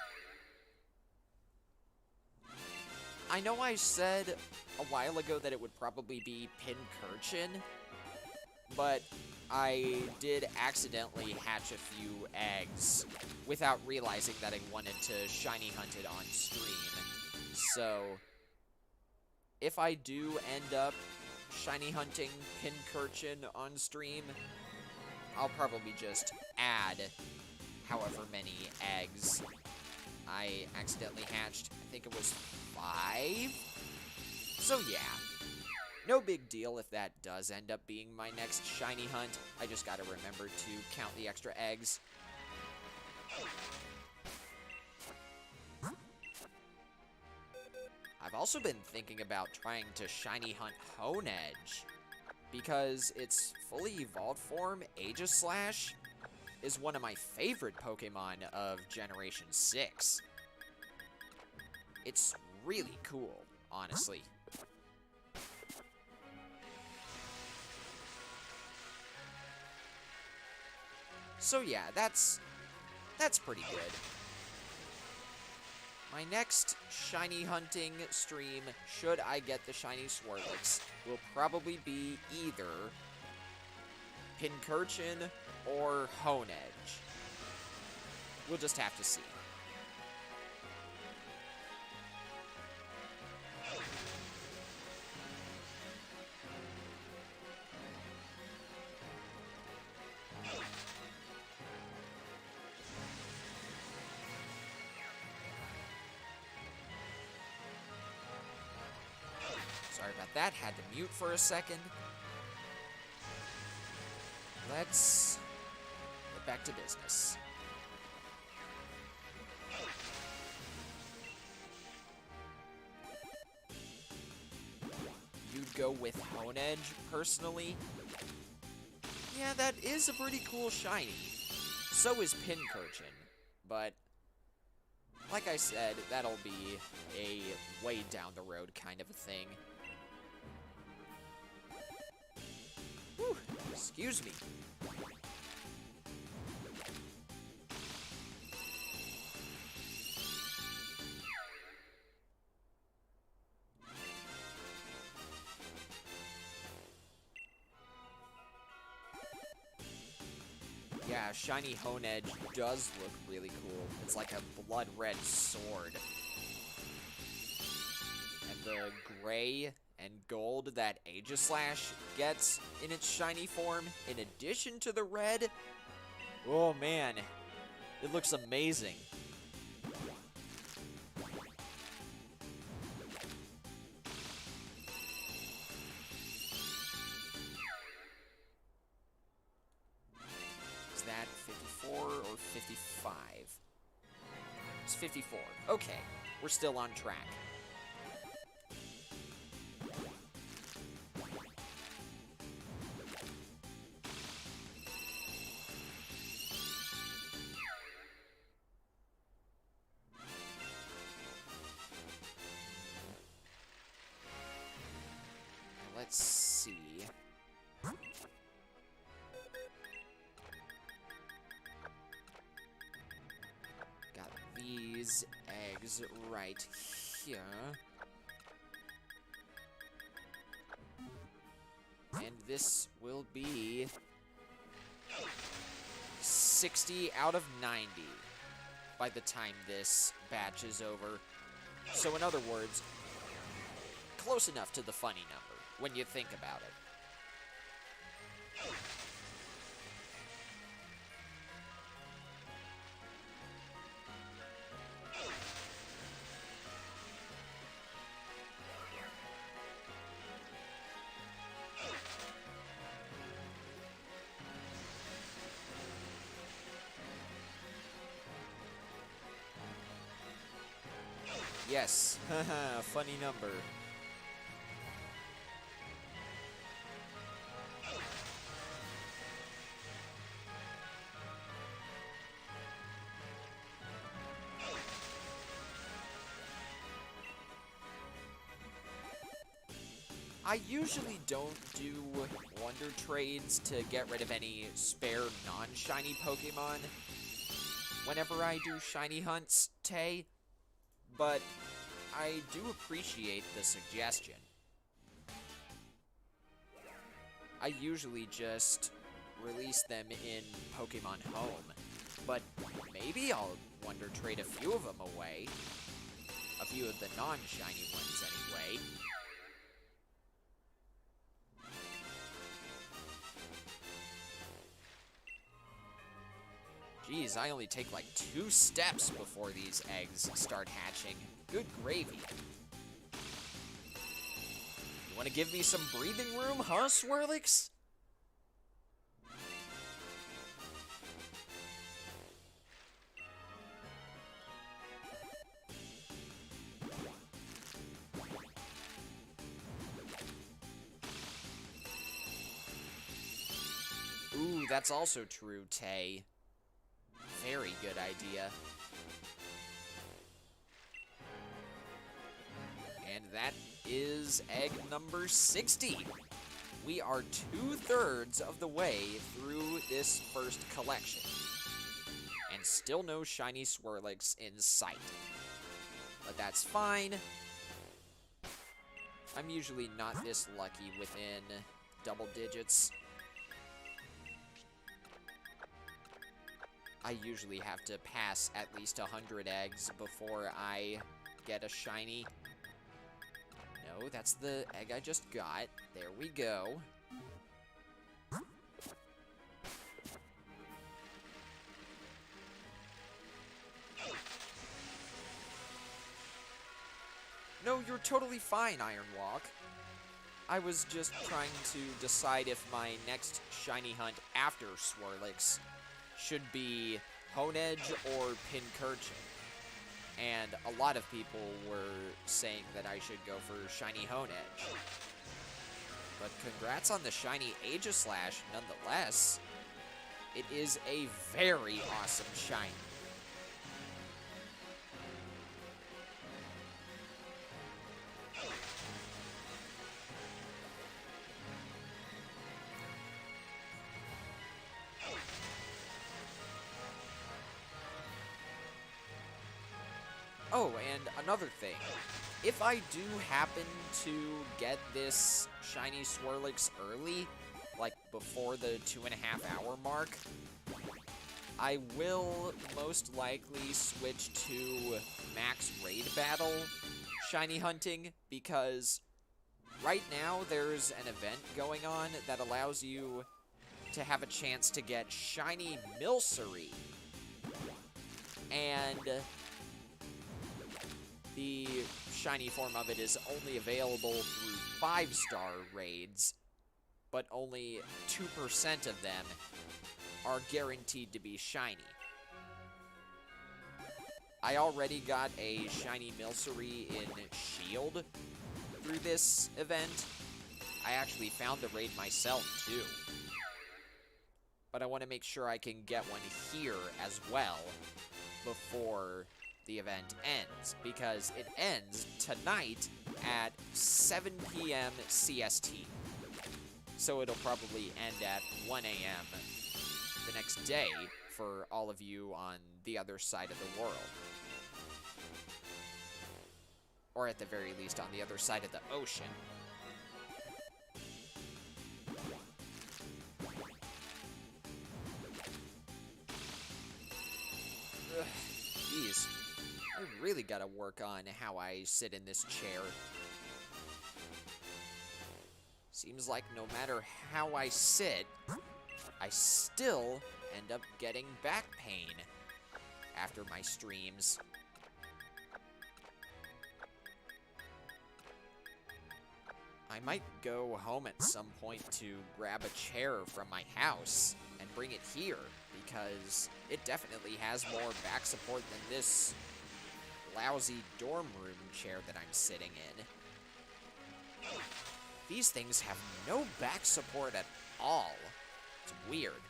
I know I said a while ago that it would probably be Pincurchin, but I did accidentally hatch a few eggs without realizing that I wanted to shiny hunt it on stream. So, if I do end up shiny hunting Pincurchin on stream, I'll probably just add however many eggs I accidentally hatched. I think it was 5. So yeah, no big deal if that does end up being my next shiny hunt. I just gotta remember to count the extra eggs. I've also been thinking about trying to shiny hunt Honedge, because its fully evolved form, Aegislash, is one of my favorite Pokemon of Generation 6. It's really cool, honestly. So yeah, that's pretty good. My next shiny hunting stream, should I get the Shiny Swirlix, will probably be either Pincurchin or Honedge. We'll just have to see. Sorry about that, had to mute for a second. Let's get back to business. You'd go with Hone Edge, personally. Yeah, that is a pretty cool shiny. So is Pincurchin, but like I said, that'll be a way down the road kind of a thing. Whew, excuse me. Yeah, shiny Hone Edge does look really cool. It's like a blood red sword. And the gray and gold that Aegislash gets in its shiny form, in addition to the red, oh man, it looks amazing. Is that 54 or 55? It's 54. Okay, we're still on track. Let's see. Got these eggs right here. And this will be 60 out of 90 by the time this batch is over. So in other words, close enough to the funny number when you think about it. Yes, haha, funny number. I usually don't do wonder trades to get rid of any spare non-shiny Pokemon whenever I do shiny hunts, Tay, but I do appreciate the suggestion. I usually just release them in Pokemon Home, but maybe I'll wonder trade a few of them away. A few of the non-shiny ones, anyway. Geez, I only take like 2 steps before these eggs start hatching. Good gravy. You want to give me some breathing room, huh, Swirlix? Ooh, that's also true, Tay. Very good idea. And that is egg number 60. We are 2/3 of the way through this first collection. And still no shiny Swirlix in sight. But that's fine. I'm usually not this lucky within double digits. I usually have to pass at least 100 eggs before I get a shiny. No, that's the egg I just got. There we go. No, you're totally fine, Ironwalk. I was just trying to decide if my next shiny hunt after Swirlix should be Honedge or Pincurchin. And a lot of people were saying that I should go for shiny Honedge. But congrats on the shiny Aegislash nonetheless. It is a very awesome shiny. Oh, and another thing. If I do happen to get this shiny Swirlix early, like before the 2.5-hour mark, I will most likely switch to max raid battle shiny hunting, because right now there's an event going on that allows you to have a chance to get shiny Milcery. And the shiny form of it is only available through 5-star raids, but only 2% of them are guaranteed to be shiny. I already got a shiny Milcery in Shield through this event. I actually found the raid myself, too. But I want to make sure I can get one here as well before the event ends, because it ends tonight at 7 p.m. CST. So it'll probably end at 1 a.m. the next day for all of you on the other side of the world. Or at the very least on the other side of the ocean. Ugh, geez. I really gotta work on how I sit in this chair. Seems like no matter how I sit, I still end up getting back pain after my streams. I might go home at some point to grab a chair from my house and bring it here, because it definitely has more back support than this lousy dorm room chair that I'm sitting in. These things have no back support at all. It's weird.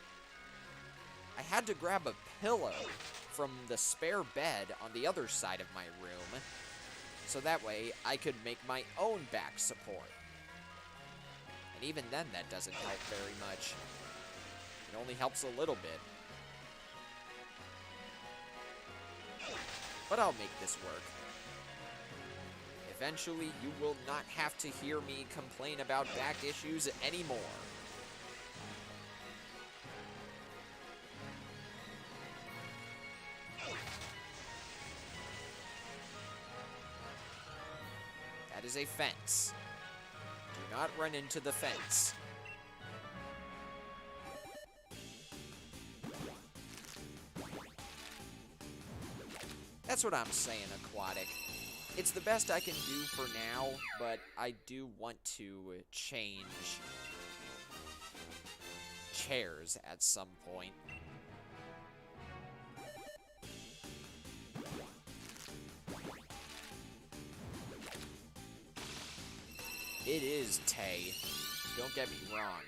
I had to grab a pillow from the spare bed on the other side of my room, so that way I could make my own back support. And even then, that doesn't help very much. It only helps a little bit. But I'll make this work. Eventually, you will not have to hear me complain about back issues anymore. That is a fence. Do not run into the fence. That's what I'm saying, Aquatic. It's the best I can do for now, but I do want to change chairs at some point. It is Tay. Don't get me wrong.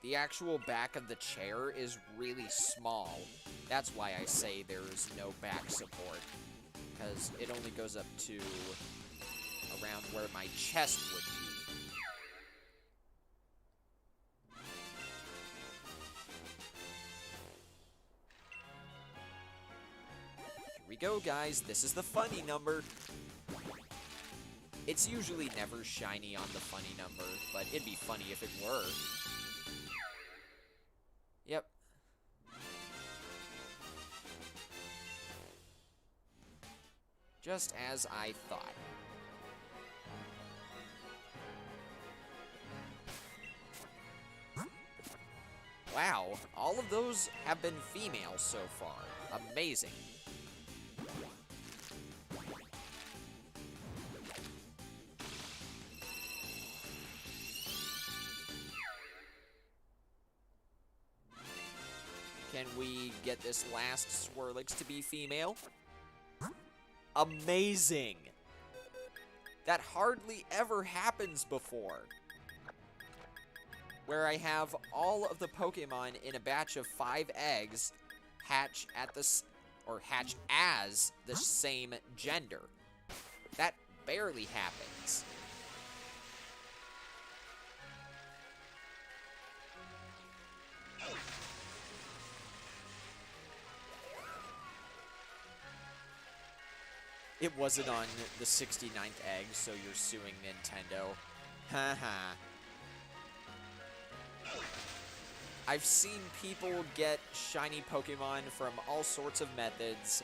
The actual back of the chair is really small. That's why I say there's no back support, because it only goes up to around where my chest would be. Here we go, guys. This is the funny number. It's usually never shiny on the funny number, but it'd be funny if it were. Yep. Just as I thought. Wow, all of those have been female so far. Amazing. Can we get this last Swirlix to be female? Amazing! That hardly ever happens before. Where I have all of the Pokemon in a batch of 5 eggs hatch as the same gender. That barely happens. It wasn't on the 69th egg, so you're suing Nintendo. Haha. I've seen people get shiny Pokemon from all sorts of methods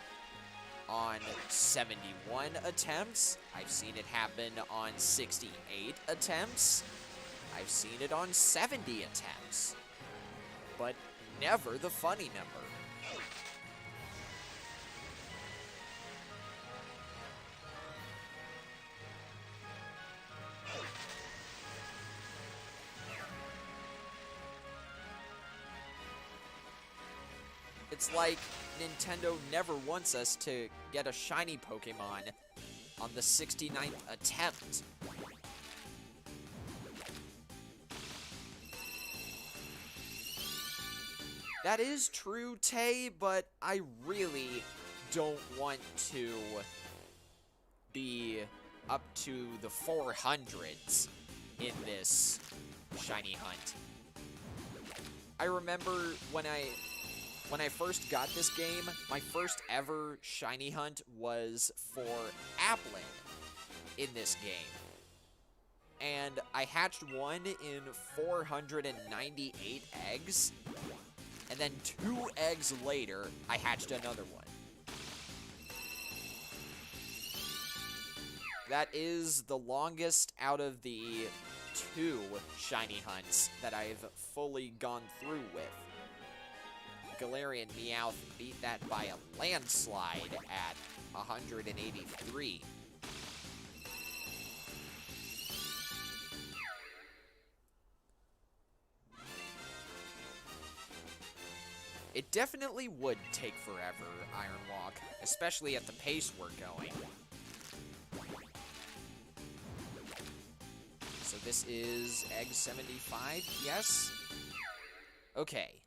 on 71 attempts. I've seen it happen on 68 attempts. I've seen it on 70 attempts. But never the funny number. It's like Nintendo never wants us to get a shiny Pokemon on the 69th attempt. That is true, Tay, but I really don't want to be up to the 400s in this shiny hunt. I remember when I first got this game, my first ever shiny hunt was for Applin in this game. And I hatched one in 498 eggs, and then 2 eggs later, I hatched another one. That is the longest out of the 2 shiny hunts that I've fully gone through with. Galarian Meowth beat that by a landslide at 183. It definitely would take forever, Ironwalk, especially at the pace we're going. So this is egg 75, yes? Okay.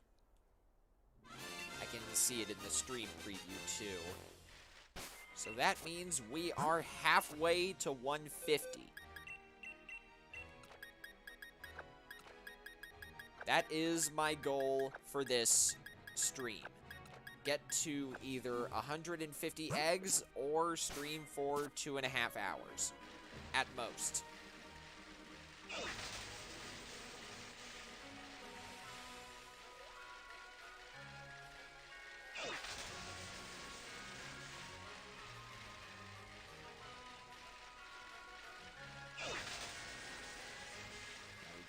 I can see it in the stream preview too. So that means we are halfway to 150. That is my goal for this stream. Get to either 150 eggs or stream for 2.5 hours at most.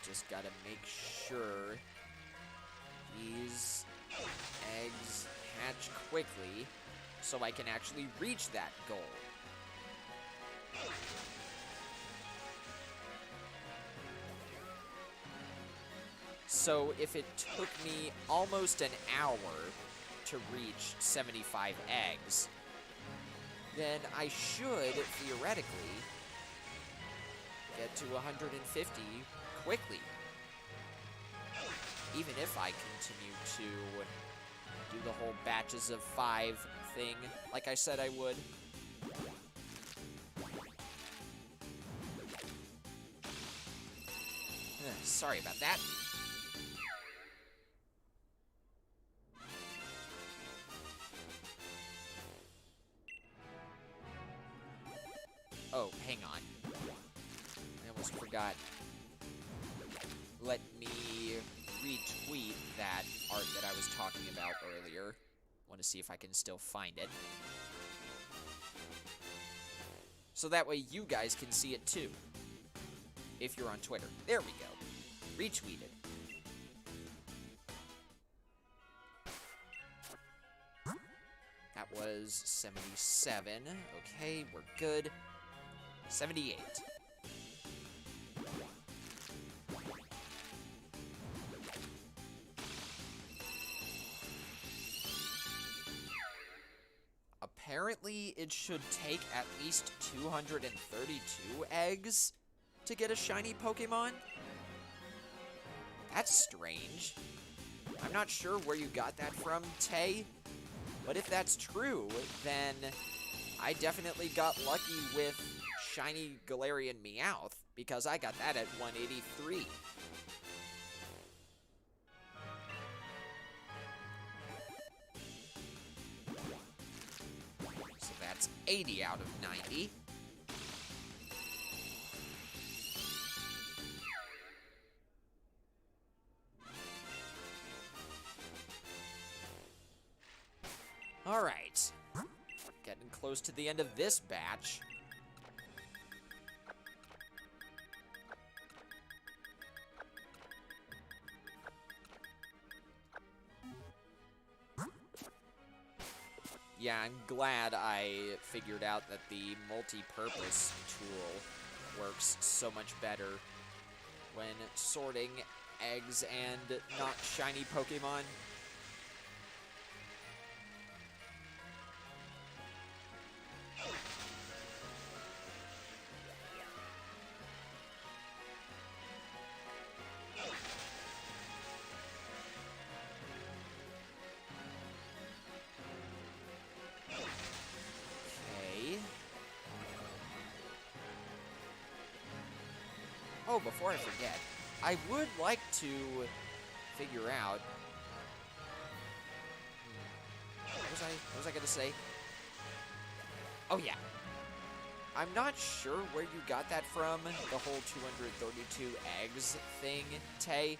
Just gotta make sure these eggs hatch quickly so I can actually reach that goal. So if it took me almost an hour to reach 75 eggs, then I should theoretically get to 150 quickly. Even if I continue to do the whole batches of 5 thing, like I said I would. Sorry about that. Oh, hang on. I almost forgot. Let me retweet that art that I was talking about earlier. Want to see if I can still find it. So that way you guys can see it too. If you're on Twitter. There we go. Retweeted. That was 77. Okay, we're good. 78. apparently it should take at least 232 eggs to get a shiny Pokemon? That's strange. I'm not sure where you got that from, Tay, but if that's true, then I definitely got lucky with shiny Galarian Meowth, because I got that at 183. So that's 80 out of 90. All right, getting close to the end of this batch. Yeah, I'm glad I figured out that the multi-purpose tool works so much better when sorting eggs and not shiny Pokemon. Oh, before I forget, I would like to figure out... What was I gonna say? Oh, yeah. I'm not sure where you got that from, the whole 232 eggs thing, Tay,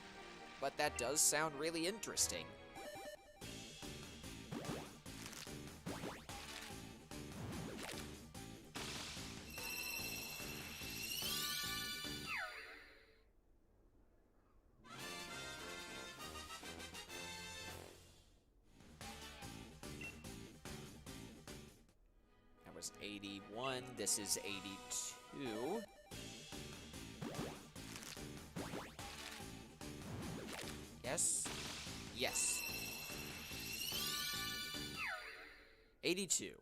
but that does sound really interesting. That was 81, this is 82. Yes? Yes. 82.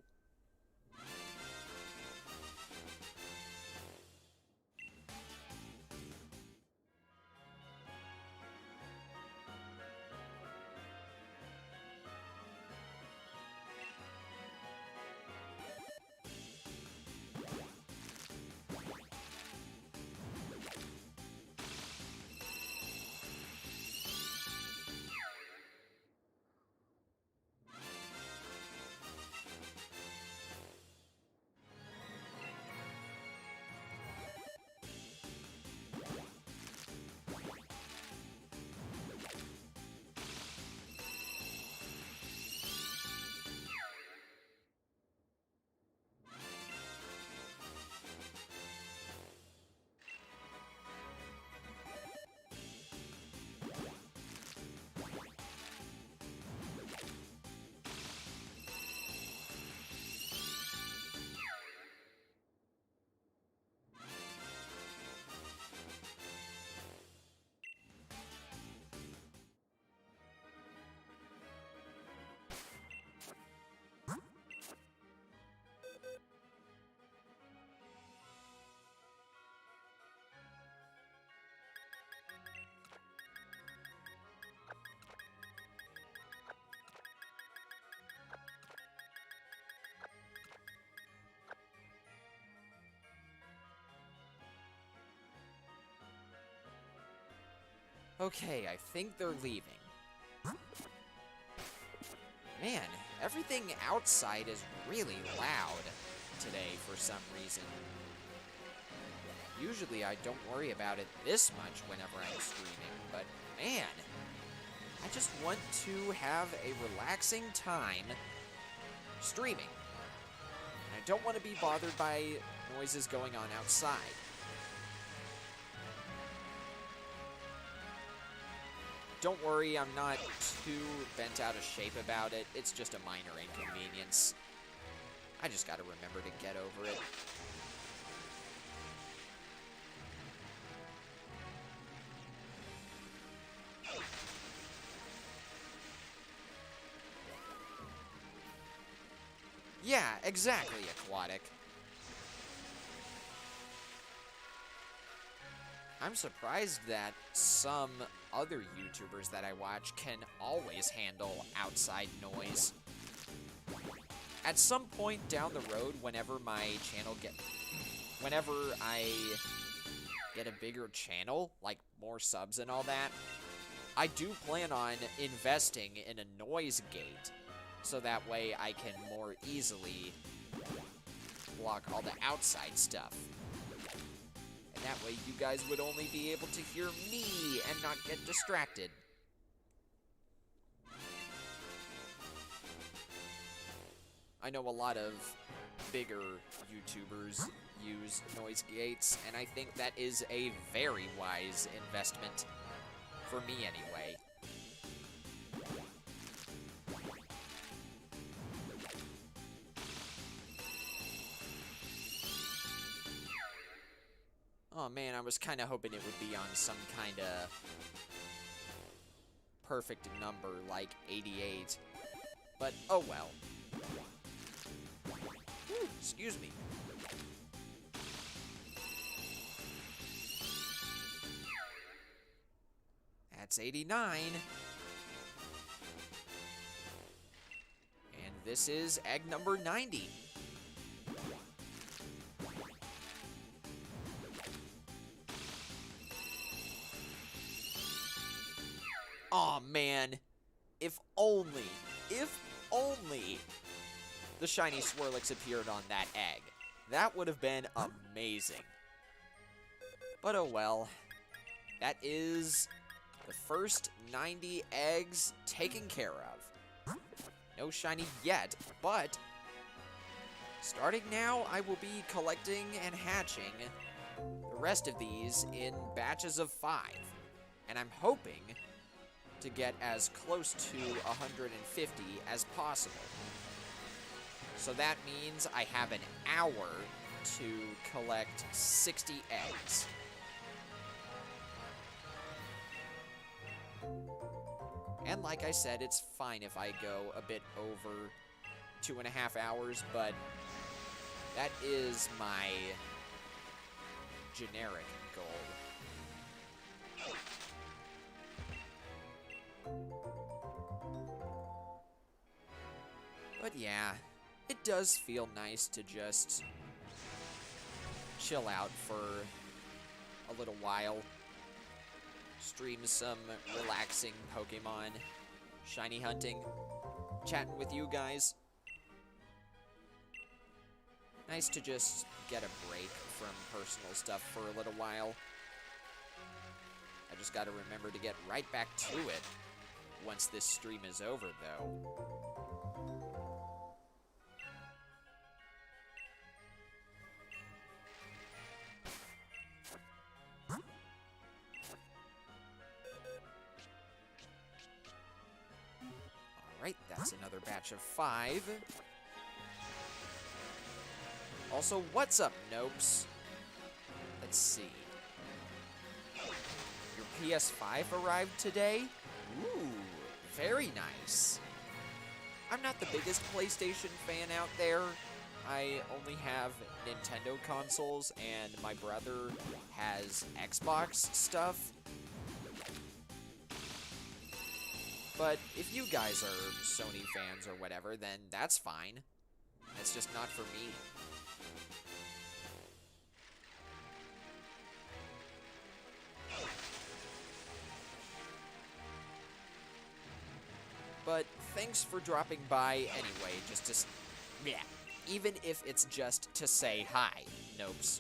Okay, I think they're leaving. Man, everything outside is really loud today for some reason. Usually I don't worry about it this much whenever I'm streaming, but man, I just want to have a relaxing time streaming. And I don't want to be bothered by noises going on outside. Don't worry, I'm not too bent out of shape about it. It's just a minor inconvenience. I just gotta remember to get over it. Yeah, exactly, Aquatic. I'm surprised that some other YouTubers that I watch can always handle outside noise. At some point down the road, whenever I get a bigger channel, like more subs and all that, I do plan on investing in a noise gate, so that way I can more easily block all the outside stuff. And that way you guys would only be able to hear me and not get distracted. I know a lot of bigger YouTubers use noise gates, and I think that is a very wise investment. For me, anyway. Oh man, I was kind of hoping it would be on some kind of perfect number like 88. But oh well. Whew, excuse me. That's 89. And this is egg number 90. Aw, man. If only the Shiny Swirlix appeared on that egg. That would have been amazing. But oh well. That is the first 90 eggs taken care of. No shiny yet, but starting now, I will be collecting and hatching the rest of these in batches of 5. And I'm hoping to get as close to 150 as possible. So that means I have an hour to collect 60 eggs. And like I said, it's fine if I go a bit over 2.5 hours, but that is my generic goal. But yeah, it does feel nice to just chill out for a little while. Stream some relaxing Pokemon, shiny hunting, chatting with you guys. Nice to just get a break from personal stuff for a little while. I just gotta remember to get right back to it once this stream is over, though. Alright, that's another batch of 5. Also, what's up, Nopes? Let's see. Your PS5 arrived today? Ooh, very nice. I'm not the biggest PlayStation fan out there. I only have Nintendo consoles, and my brother has Xbox stuff. But if you guys are Sony fans or whatever, then that's fine. It's just not for me. But thanks for dropping by anyway, just to... yeah, even if it's just to say hi, Nopes.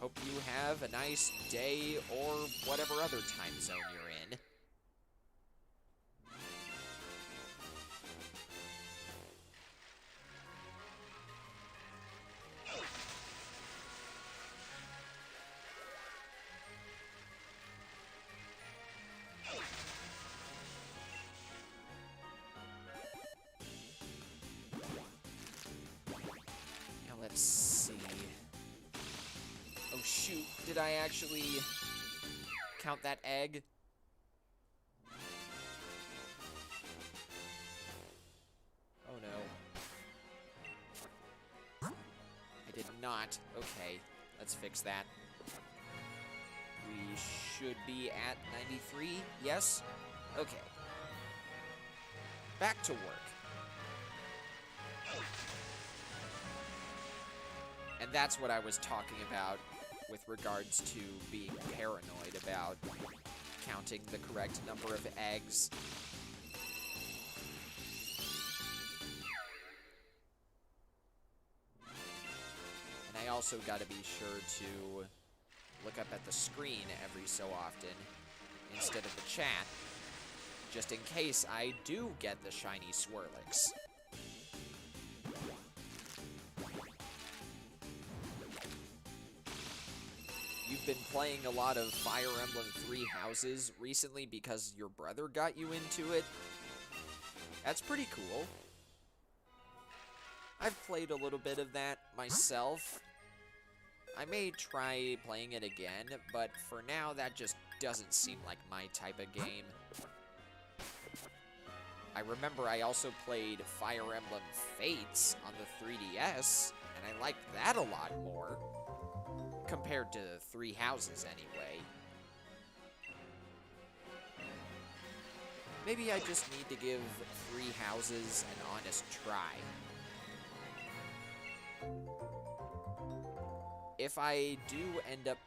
Hope you have a nice day or whatever other time zone you're in. Now let's see. Oh shoot, did I actually count that egg? not. Okay, let's fix that. We should be at 93, yes? Okay. Back to work. And that's what I was talking about with regards to being paranoid about counting the correct number of eggs. And I also gotta be sure to look up at the screen every so often instead of the chat, just in case I do get the Shiny Swirlix. You've been playing a lot of Fire Emblem Three Houses recently because your brother got you into it? That's pretty cool. I've played a little bit of that myself. I may try playing it again, but for now that just doesn't seem like my type of game. I remember I also played Fire Emblem Fates on the 3DS, and I liked that a lot more. Compared to Three Houses, anyway. Maybe I just need to give Three Houses an honest try. If I do end up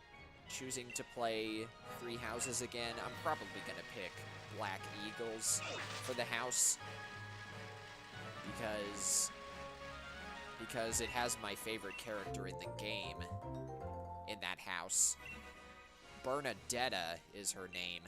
choosing to play Three Houses again, I'm probably gonna pick Black Eagles for the house. Because it has my favorite character in the game in that house. Bernadetta is her name.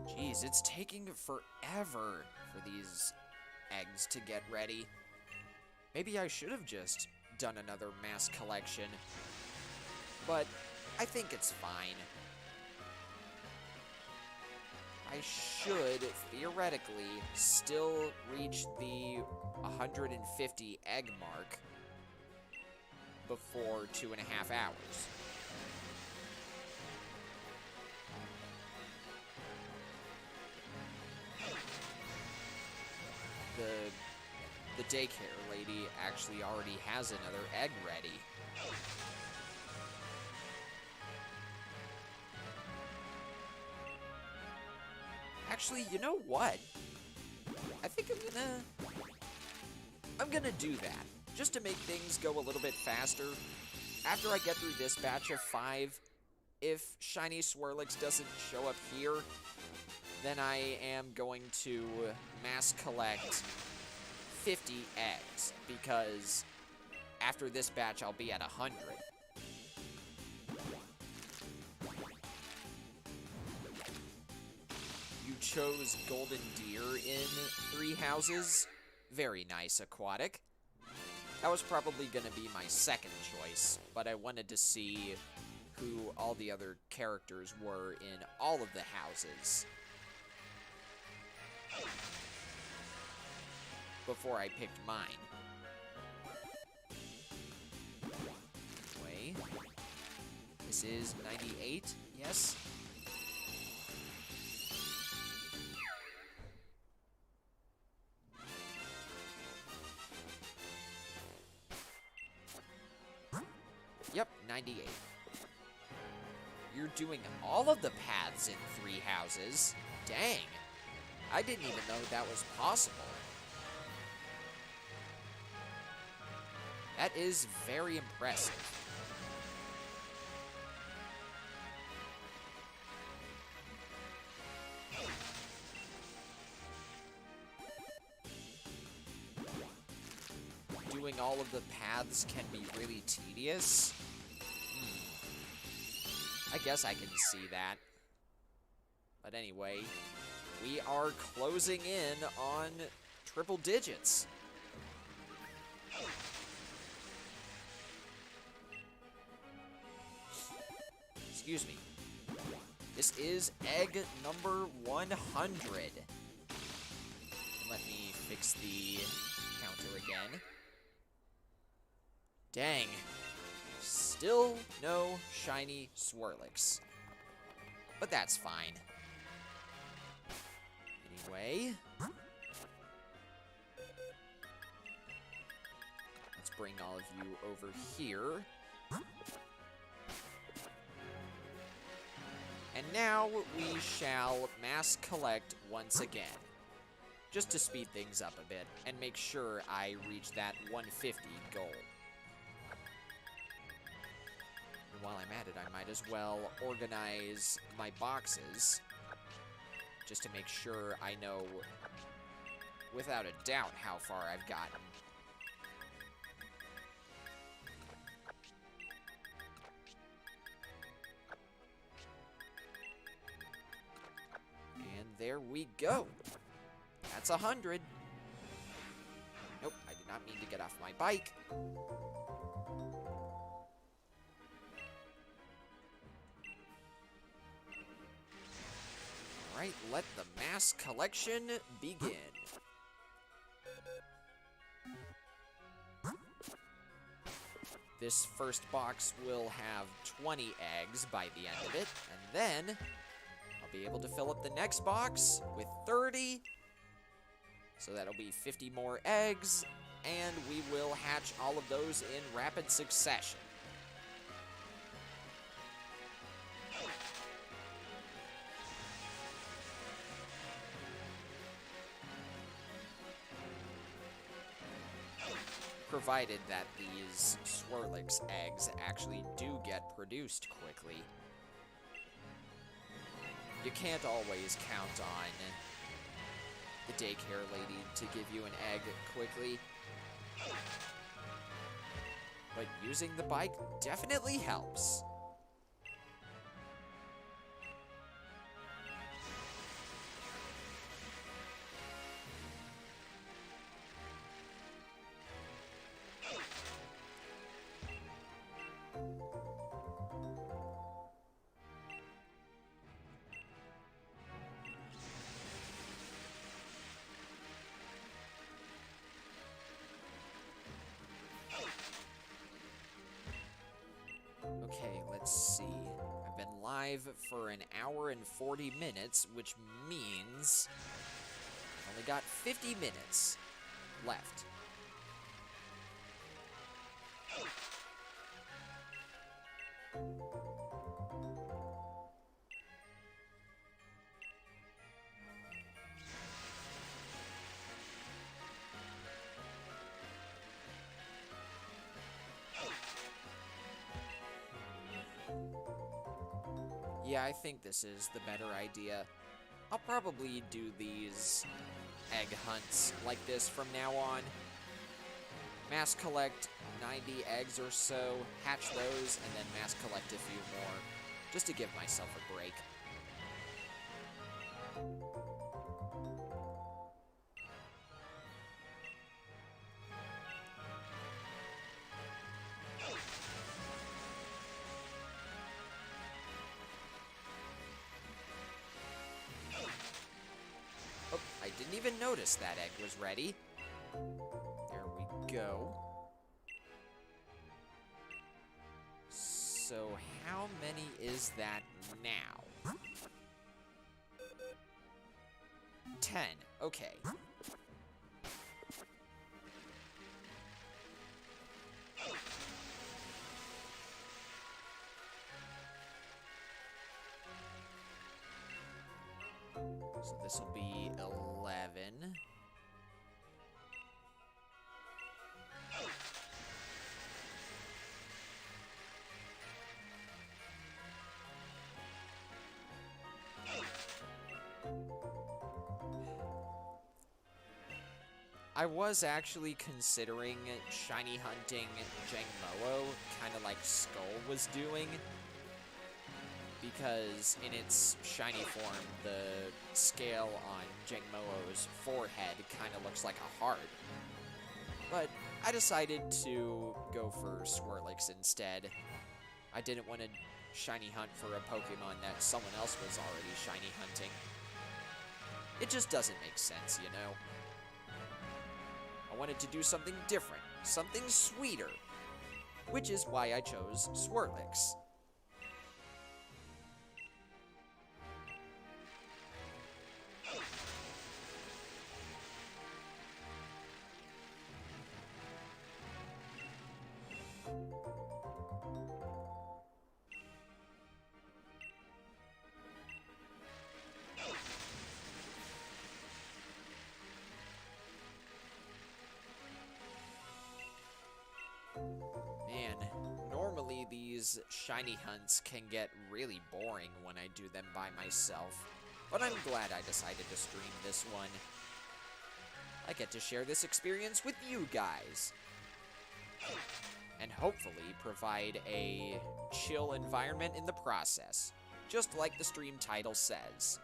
Jeez, it's taking forever for these eggs to get ready. Maybe I should have just done another mass collection. But I think it's fine. I should, theoretically, still reach the 150 egg mark before 2.5 hours. The daycare lady actually already has another egg ready. Actually, you know what? I think I'm gonna do that, just to make things go a little bit faster. After I get through this batch of 5, if Shiny Swirlix doesn't show up here, then I am going to mass collect 50 eggs, because after this batch I'll be at 100. You chose Golden Deer in Three Houses. Very nice, Aquatic. That was probably gonna be my second choice, but I wanted to see who all the other characters were in all of the houses before I picked mine. Anyway, this is 98, yes? Yep, 98. You're doing all of the paths in Three Houses? Dang. I didn't even know that was possible. That is very impressive. Doing all of the paths can be really tedious. I guess I can see that. But anyway, we are closing in on triple digits. Excuse me. This is egg number 100. Let me fix the counter again. Dang. Still no Shiny Swirlix. But that's fine. Anyway. Let's bring all of you over here. And now we shall mass collect once again. Just to speed things up a bit and make sure I reach that 150 goal. And while I'm at it, I might as well organize my boxes just to make sure I know without a doubt how far I've gotten. And there we go. That's 100. Nope, I did not mean to get off my bike. Alright, let the mass collection begin. This first box will have 20 eggs by the end of it, and then I'll be able to fill up the next box with 30. So that'll be 50 more eggs, and we will hatch all of those in rapid succession. Provided that these Swirlix eggs actually do get produced quickly. You can't always count on the daycare lady to give you an egg quickly. But using the bike definitely helps. Okay, let's see. I've been live for an hour and 40 minutes, which means I've only got 50 minutes left. Yeah, I think this is the better idea. I'll probably do these egg hunts like this from now on. Mass collect 90 eggs or so, hatch those, and then mass collect a few more, just to give myself a break. Oh, I didn't even notice that egg was ready. There we go. So how many is that now? 10. Okay. So this will be 11. I was actually considering shiny hunting Jangmo-o, kind of like Skull was doing, because in its shiny form, the scale on Jangmo-o's forehead kind of looks like a heart. But I decided to go for Swirlix instead. I didn't want to shiny hunt for a Pokemon that someone else was already shiny hunting. It just doesn't make sense, you know? I wanted to do something different, something sweeter, which is why I chose Swirlix. Man, normally these shiny hunts can get really boring when I do them by myself, but I'm glad I decided to stream this one. I get to share this experience with you guys, and hopefully provide a chill environment in the process, just like the stream title says.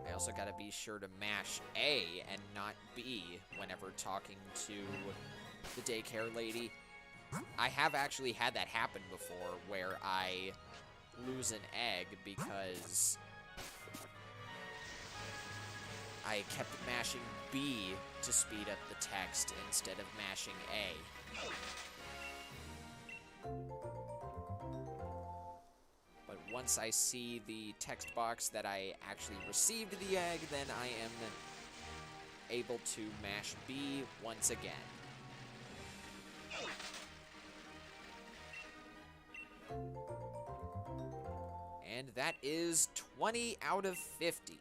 I also gotta be sure to mash A and not B whenever talking to the daycare lady. I have actually had that happen before, where I lose an egg because I kept mashing B to speed up the text instead of mashing A. But once I see the text box that I actually received the egg, then I am able to mash B once again. And that is 20 out of 50.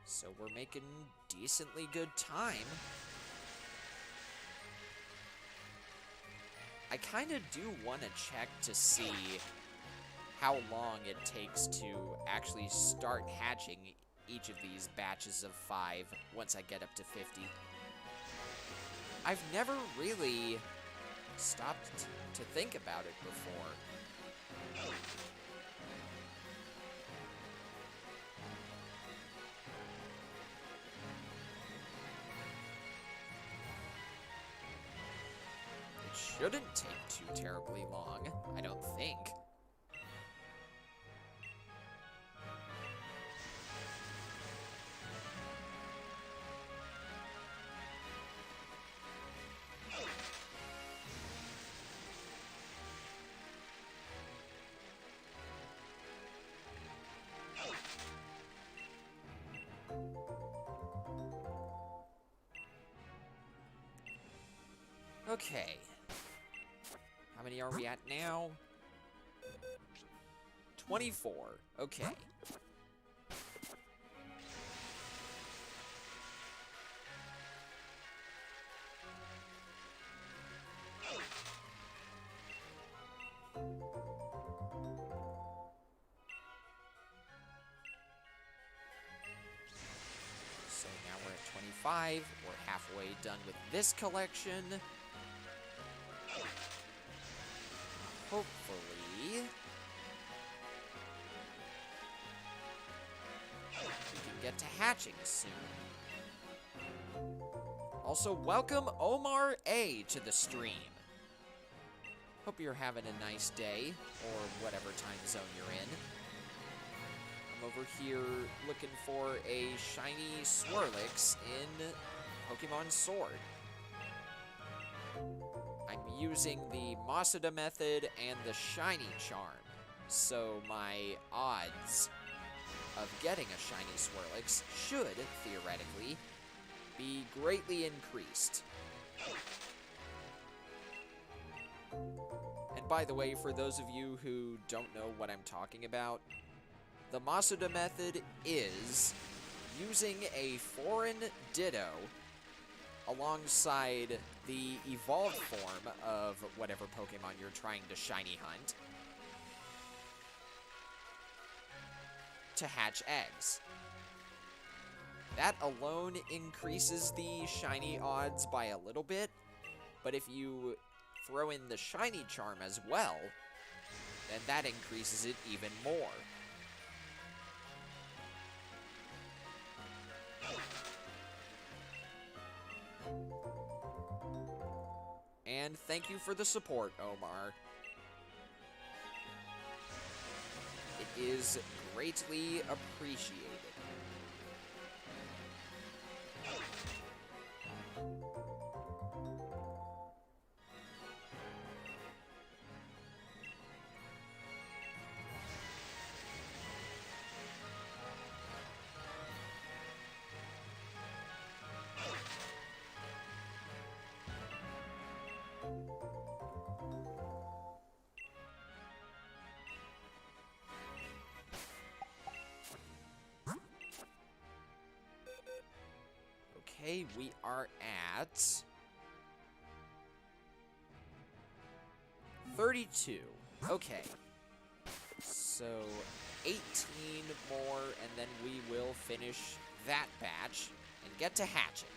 So we're making decently good time. I kind of do want to check to see how long it takes to actually start hatching each of these batches of 5 once I get up to 50. I've never really stopped to think about it before. It shouldn't take too terribly long, I don't think. Okay. How many are we at now? 24. Okay. So now we're at 25. We're halfway done with this collection. Hopefully, we can get to hatching soon. Also, welcome Omar A to the stream. Hope you're having a nice day, or whatever time zone you're in. I'm over here looking for a Shiny Swirlix in Pokémon Sword. I'm using the Masuda Method and the Shiny Charm, so my odds of getting a Shiny Swirlix should, theoretically, be greatly increased. And by the way, for those of you who don't know what I'm talking about, the Masuda Method is using a foreign Ditto alongside the evolved form of whatever Pokemon you're trying to shiny hunt to hatch eggs. That alone increases the shiny odds by a little bit, but if you throw in the shiny charm as well, then that increases it even more. And thank you for the support, Omar. It is greatly appreciated. Okay, we are at 32. Okay. So 18 more, and then we will finish that batch and get to hatching.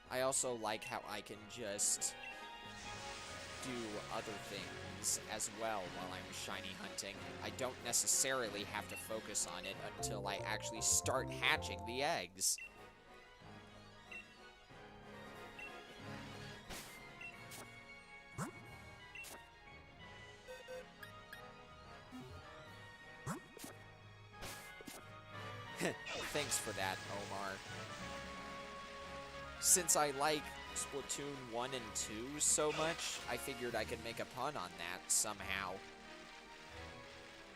I also like how I can just do other things as well while I'm shiny hunting. I don't necessarily have to focus on it until I actually start hatching the eggs. Thanks for that, Omar. Since I like Splatoon 1 and 2 so much, I figured I could make a pun on that somehow.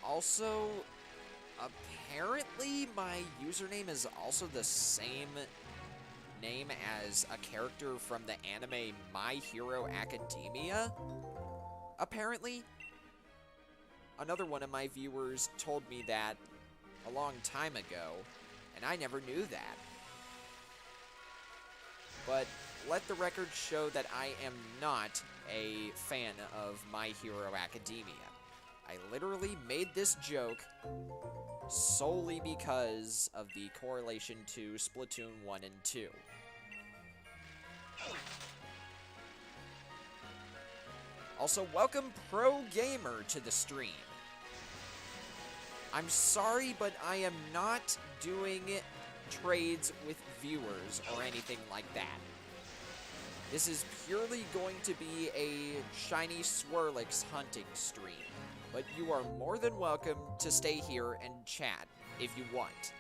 Also, apparently my username is also the same name as a character from the anime My Hero Academia. Apparently. Another one of my viewers told me that a long time ago, and I never knew that. But let the record show that I am not a fan of My Hero Academia. I literally made this joke solely because of the correlation to Splatoon 1 and 2. Also, welcome Pro Gamer to the stream. I'm sorry, but I am not doing trades with viewers or anything like that. This is purely going to be a Shiny Swirlix hunting stream, but you are more than welcome to stay here and chat if you want.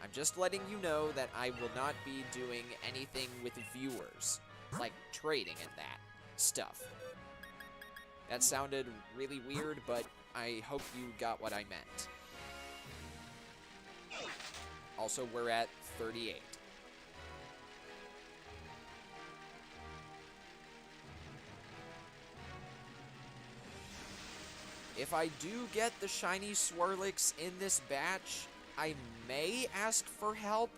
I'm just letting you know that I will not be doing anything with viewers, like trading and that stuff. That sounded really weird, but I hope you got what I meant. Also, we're at 38. If I do get the Shiny Swirlix in this batch, I may ask for help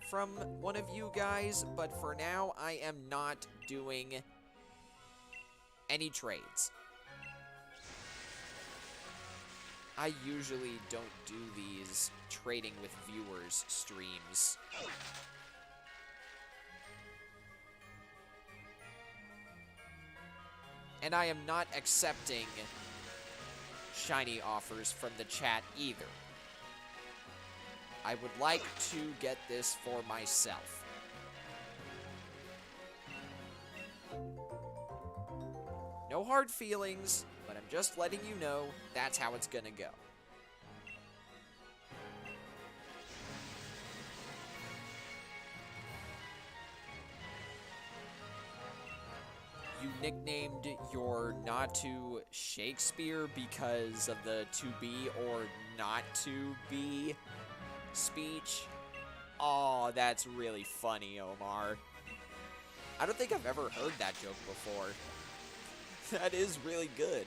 from one of you guys, but for now, I am not doing any trades. I usually don't do these trading with viewers streams. And I am not accepting shiny offers from the chat either. I would like to get this for myself. No hard feelings, but I'm just letting you know that's how it's gonna go. You you nicknamed your Natu Shakespeare because of the to be or not to be speech? Oh, that's really funny, Omar. I don't think I've ever heard that joke before. That is really good.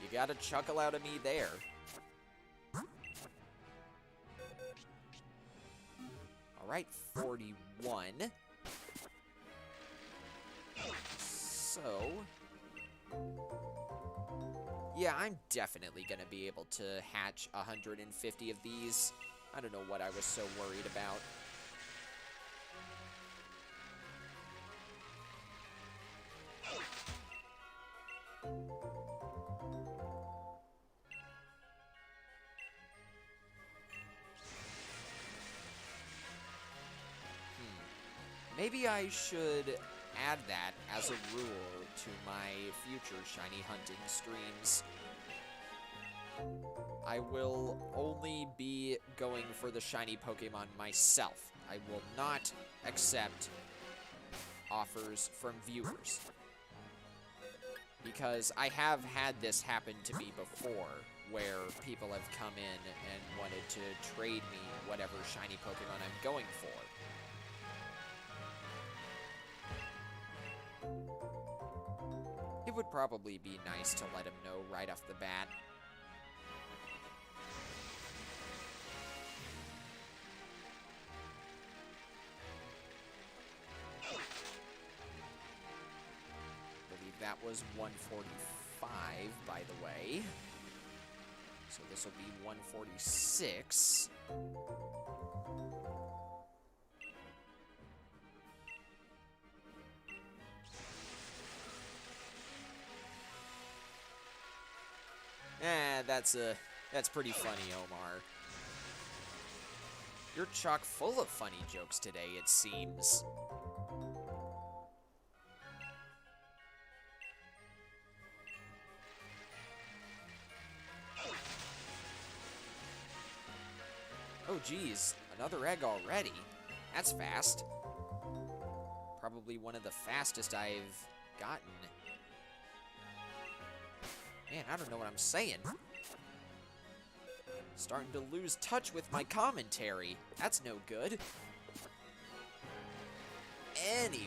You got a chuckle out of me there. Alright, 41. So... yeah, I'm definitely gonna be able to hatch 150 of these. I don't know what I was so worried about. Maybe I should add that as a rule to my future shiny hunting streams. I will only be going for the shiny Pokemon myself. I will not accept offers from viewers. Because I have had this happen to me before, where people have come in and wanted to trade me whatever shiny Pokemon I'm going for. It would probably be nice to let him know right off the bat. I believe that was 145, by the way. So this will be 146. That's pretty funny, Omar. You're chock full of funny jokes today, it seems. Oh geez, another egg already. That's fast. Probably one of the fastest I've gotten. Man, I don't know what I'm saying. Starting to lose touch with my commentary. That's no good. Anyway...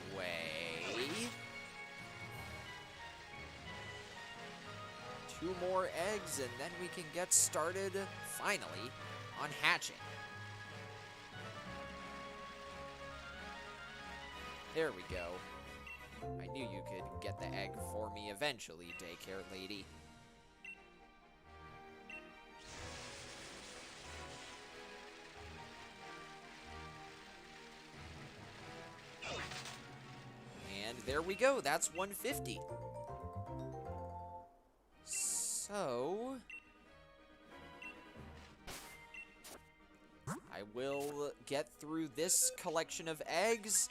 2 more eggs and then we can get started, finally, on hatching. There we go. I knew you could get the egg for me eventually, daycare lady. And there we go, that's 150. So... I will get through this collection of eggs,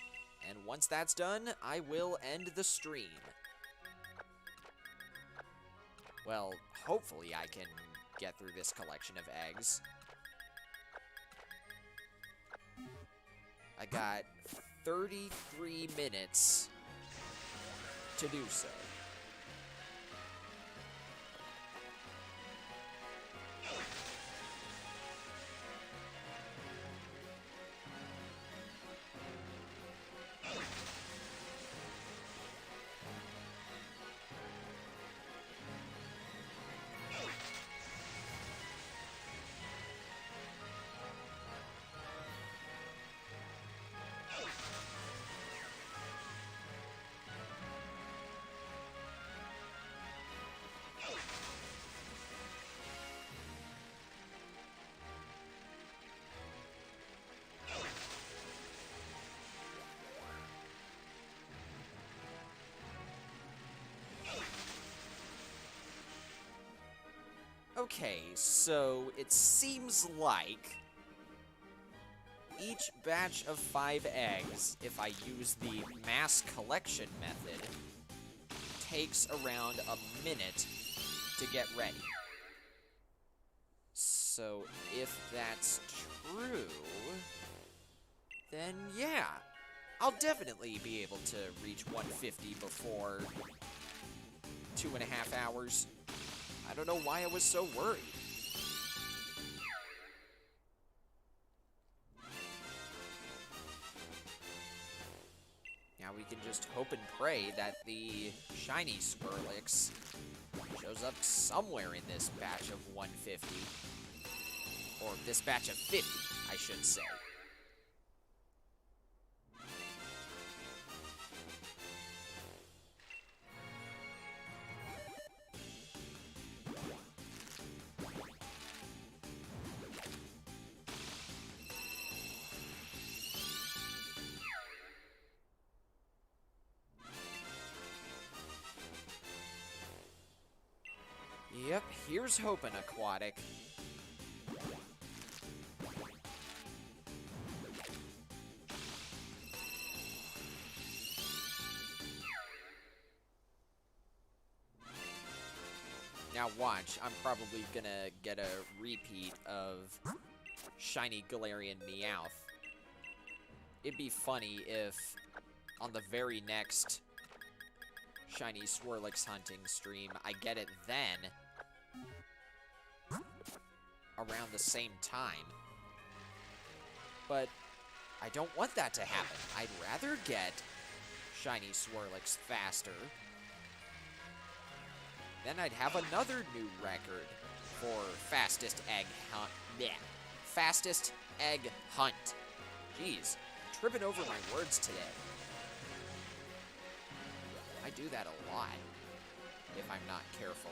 and once that's done, I will end the stream. Well, hopefully I can get through this collection of eggs. I got 33 minutes to do so. Okay, so it seems like each batch of 5 eggs, if I use the mass collection method, takes around a minute to get ready. So if that's true, then yeah, I'll definitely be able to reach 150 before 2.5 hours. I don't know why I was so worried. Now we can just hope and pray that the Shiny Swirlix shows up somewhere in this batch of 150. Or this batch of 50, I should say. Yep, here's hoping, Aquatic. Now watch, I'm probably gonna get a repeat of Shiny Galarian Meowth. It'd be funny if on the very next Shiny Swirlix hunting stream, I get it then, around the same time. But I don't want that to happen. I'd rather get Shiny Swirlix faster. Then I'd have another new record for fastest egg hunt. Yeah, fastest egg hunt. Jeez, I'm tripping over my words today. I do that a lot, if I'm not careful.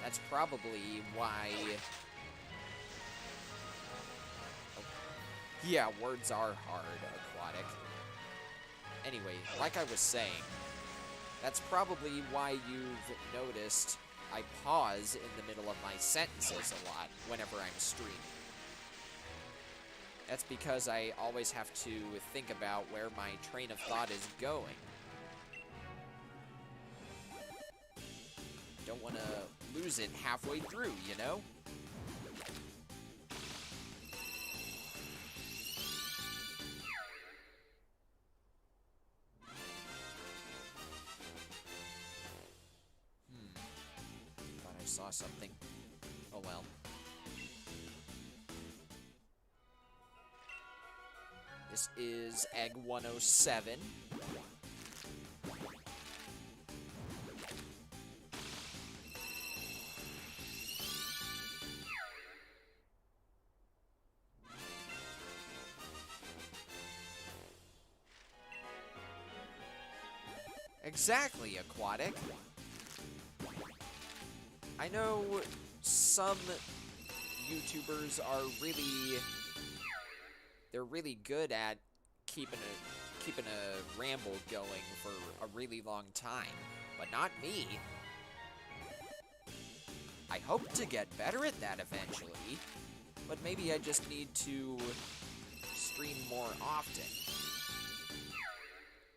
That's probably why... Oh. Yeah, words are hard, Aquatic. Anyway, like I was saying, that's probably why you've noticed I pause in the middle of my sentences a lot whenever I'm streaming. That's because I always have to think about where my train of thought is going. Don't want to lose it halfway through, you know? Thought I saw something. Oh well. This is Egg 107. Exactly, Aquatic. I know some YouTubers are they're really good at keeping a ramble going for a really long time, but not me. I hope to get better at that eventually, but maybe I just need to stream more often.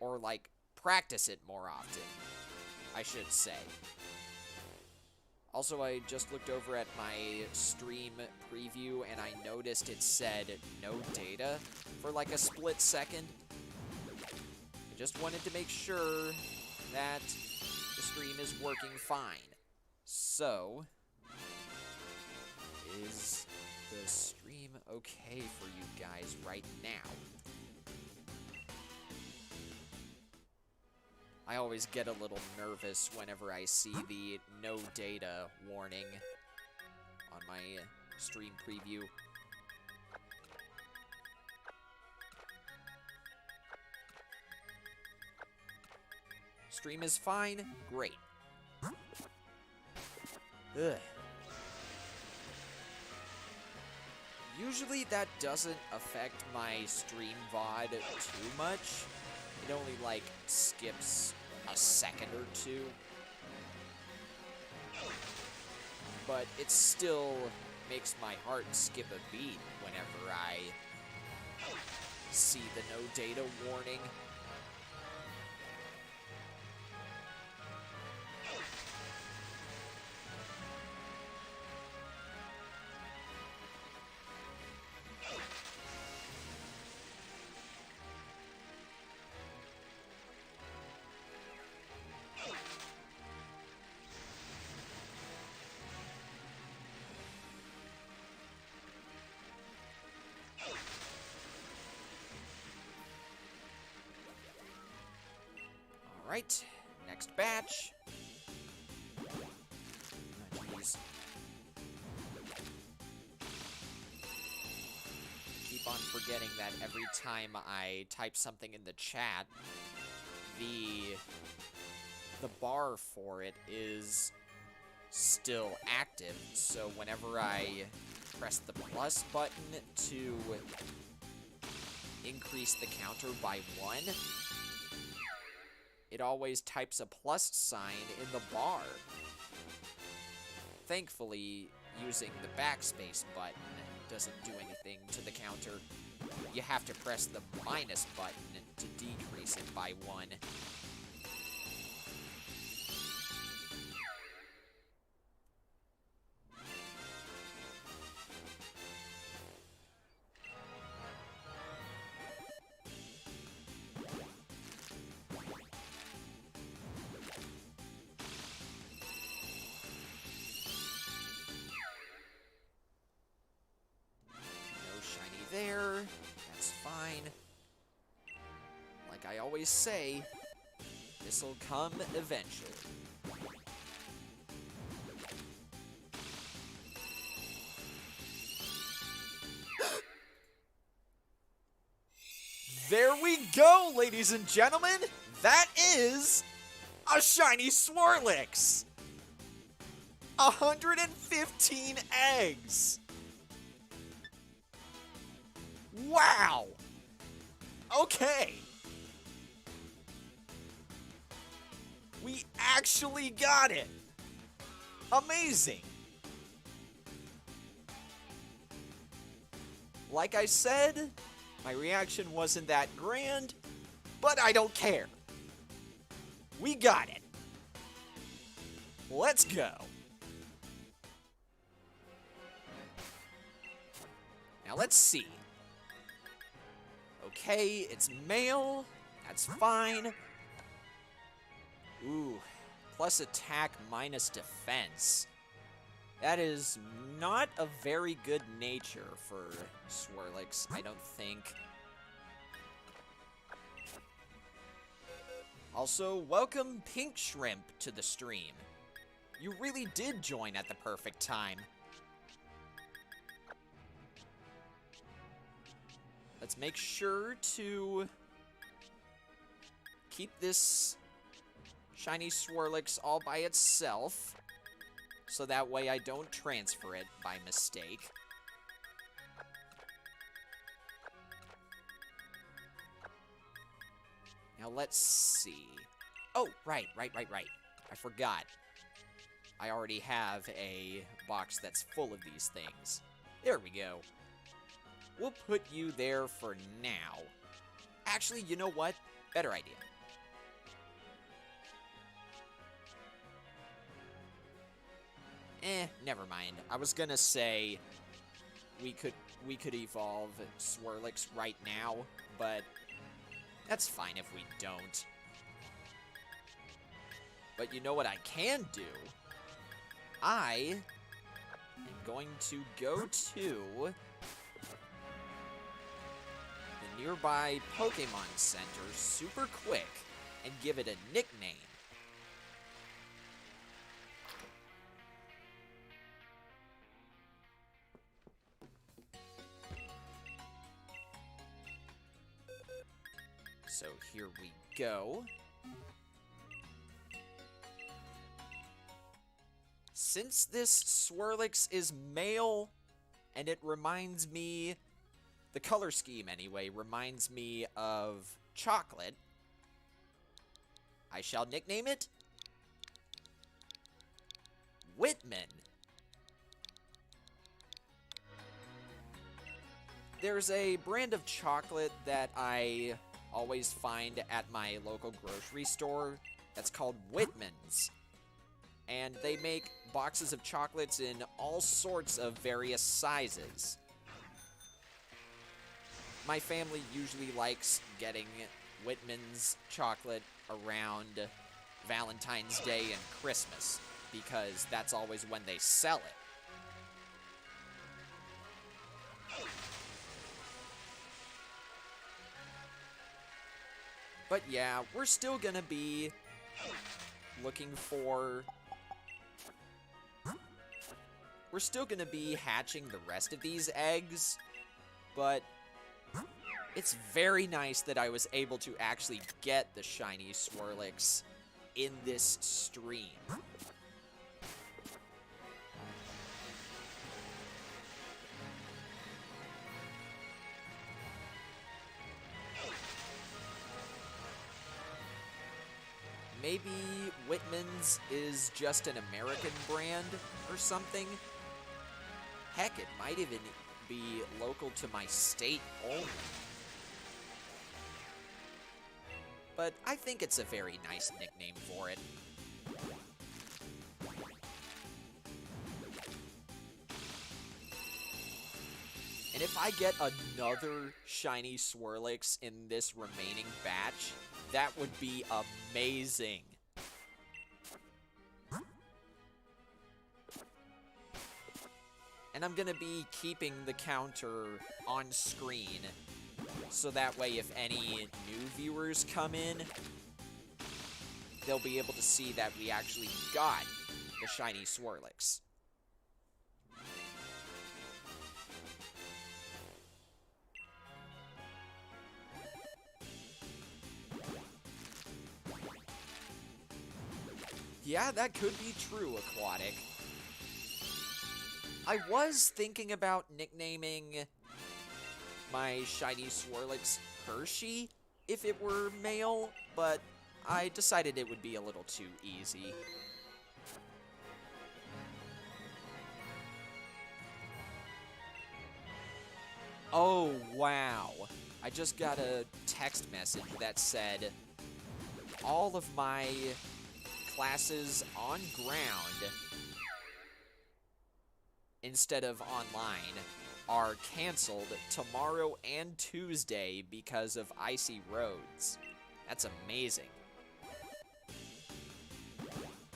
Or, like, practice it more often, I should say. Also, I just looked over at my stream preview and I noticed it said no data for like a split second. I just wanted to make sure that the stream is working fine. So, is the stream okay for you guys right now? I always get a little nervous whenever I see the no data warning on my stream preview. Stream is fine? Great. Ugh. Usually that doesn't affect my stream VOD too much. It only, like, skips a second or two. But it still makes my heart skip a beat whenever I see the no data warning. Alright, next batch. Oh, jeez. Keep on forgetting that every time I type something in the chat, the bar for it is still active, so whenever I press the plus button to increase the counter by 1, it always types a plus sign in the bar. Thankfully, using the backspace button doesn't do anything to the counter. You have to press the minus button to decrease it by 1. There, that's fine. Like I always say, this'll come eventually. There we go, ladies and gentlemen! That is a Shiny Swirlix! 115 eggs! Wow! Okay. We actually got it! Amazing! Like I said, my reaction wasn't that grand, but I don't care. We got it. Let's go. Now let's see. Okay, it's male. That's fine. Ooh, plus attack minus defense. That is not a very good nature for Swirlix, I don't think. Also, welcome Pink Shrimp to the stream. You really did join at the perfect time. Let's make sure to keep this Shiny Swirlix all by itself, so that way I don't transfer it by mistake. Now let's see. Oh, right. I forgot. I already have a box that's full of these things. There we go. We'll put you there for now. Actually, you know what? Better idea. Never mind. I was gonna say we could evolve Swirlix right now, but that's fine if we don't. But you know what I can do? I am going to go to the nearby Pokémon Center super quick and give it a nickname. So here we go. Since this Swirlix is male, and it reminds me, the color scheme anyway, reminds me of chocolate, I shall nickname it Whitman. There's a brand of chocolate that I always find at my local grocery store that's called Whitman's. And they make boxes of chocolates in all sorts of various sizes. My family usually likes getting Whitman's chocolate around Valentine's Day and Christmas, because that's always when they sell it. But yeah, we're still gonna be looking for... We're still gonna be hatching the rest of these eggs, but it's very nice that I was able to actually get the Shiny Swirlix in this stream. Maybe Whitman's is just an American brand or something. Heck, it might even be local to my state only. But I think it's a very nice nickname for it. And if I get another Shiny Swirlix in this remaining batch, that would be amazing. And I'm gonna be keeping the counter on screen, so that way if any new viewers come in, they'll be able to see that we actually got the Shiny Swirlix. Yeah, that could be true, Aquatic. I was thinking about nicknaming my Shiny Swirlix Hershey if it were male, but I decided it would be a little too easy. Oh, wow. I just got a text message that said all of my classes on ground instead of online are canceled tomorrow and Tuesday because of icy roads. That's amazing.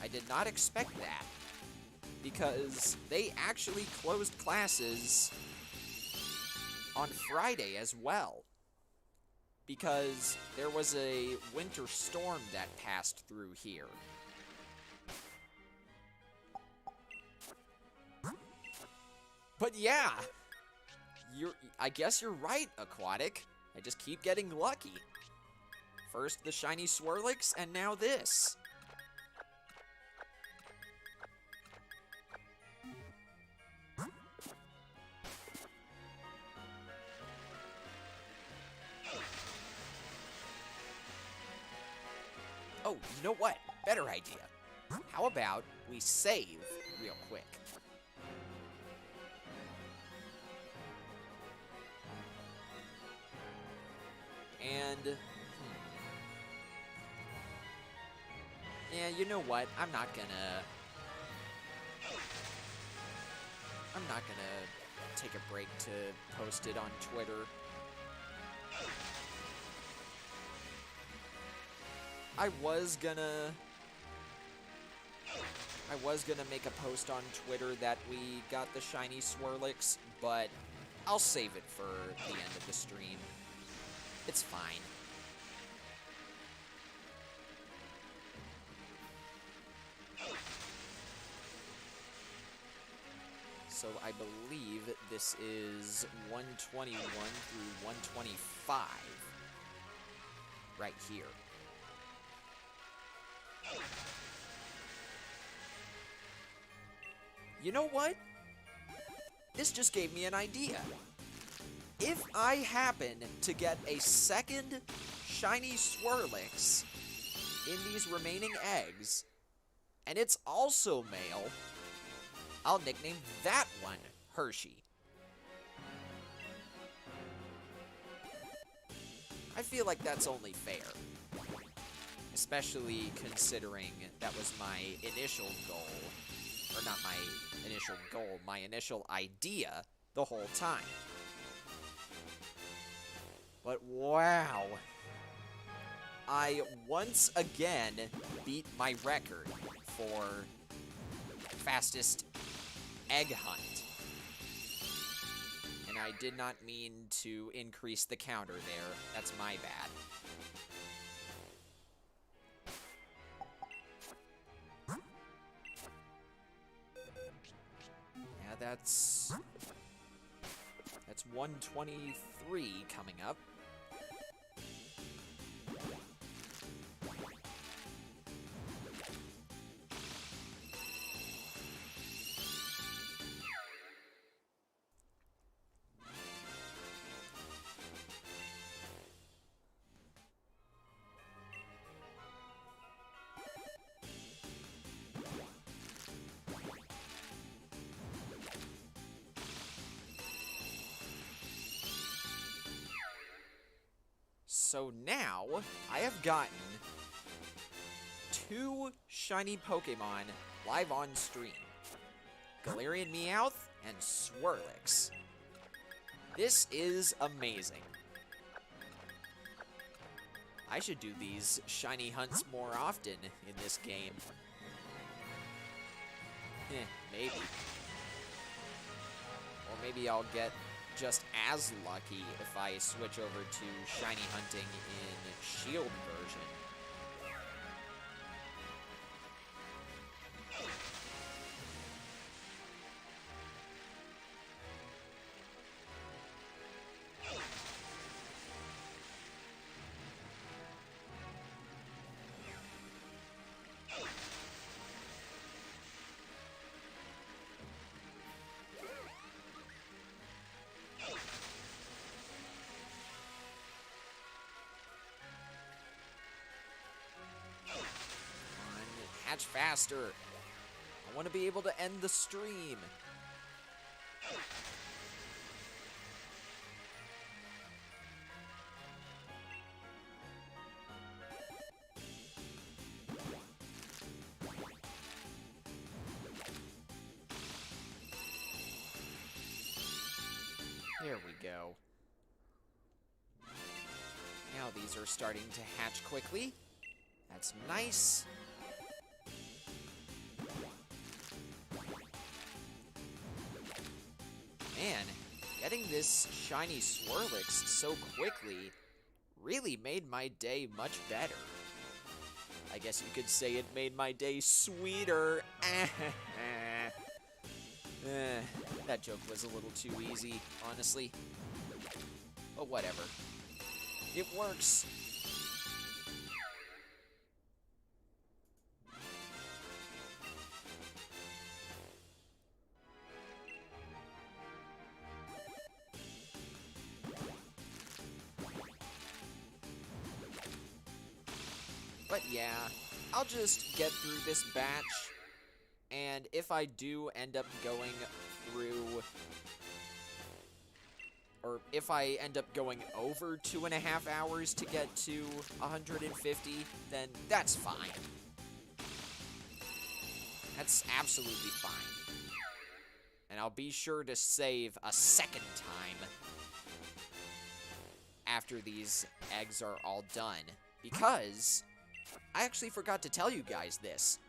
I did not expect that because they actually closed classes on Friday as well because there was a winter storm that passed through here. But yeah, I guess you're right, Aquatic. I just keep getting lucky. First the Shiny Swirlix, and now this. Oh, you know what? Better idea. How about we save real quick? And, yeah, you know what? I'm not gonna take a break to post it on Twitter. I was gonna make a post on Twitter that we got the Shiny Swirlix, but I'll save it for the end of the stream. It's fine. So I believe this is 121 through 125 right here. You know what? This just gave me an idea. If I happen to get a second Shiny Swirlix in these remaining eggs, and it's also male, I'll nickname that one Hershey. I feel like that's only fair. Especially considering that was my initial goal. Or not my initial goal, my initial idea the whole time. But wow. I once again beat my record for fastest egg hunt. And I did not mean to increase the counter there. That's my bad. that's 123 coming up. So now, I have gotten 2 shiny Pokemon live on stream. Galarian Meowth and Swirlix. This is amazing. I should do these shiny hunts more often in this game. Maybe. Or maybe I'll get just as lucky if I switch over to shiny hunting in Shield version. Hatch faster. I want to be able to end the stream. There we go. Now these are starting to hatch quickly. That's nice. Man, getting this shiny Swirlix so quickly really made my day much better. I guess you could say it made my day sweeter. That joke was a little too easy, honestly. But whatever. It works. But yeah, I'll just get through this batch, and if I do end up going through, or if I end up going over 2.5 hours to get to 150, then that's fine. That's absolutely fine. And I'll be sure to save a second time after these eggs are all done, because I actually forgot to tell you guys this.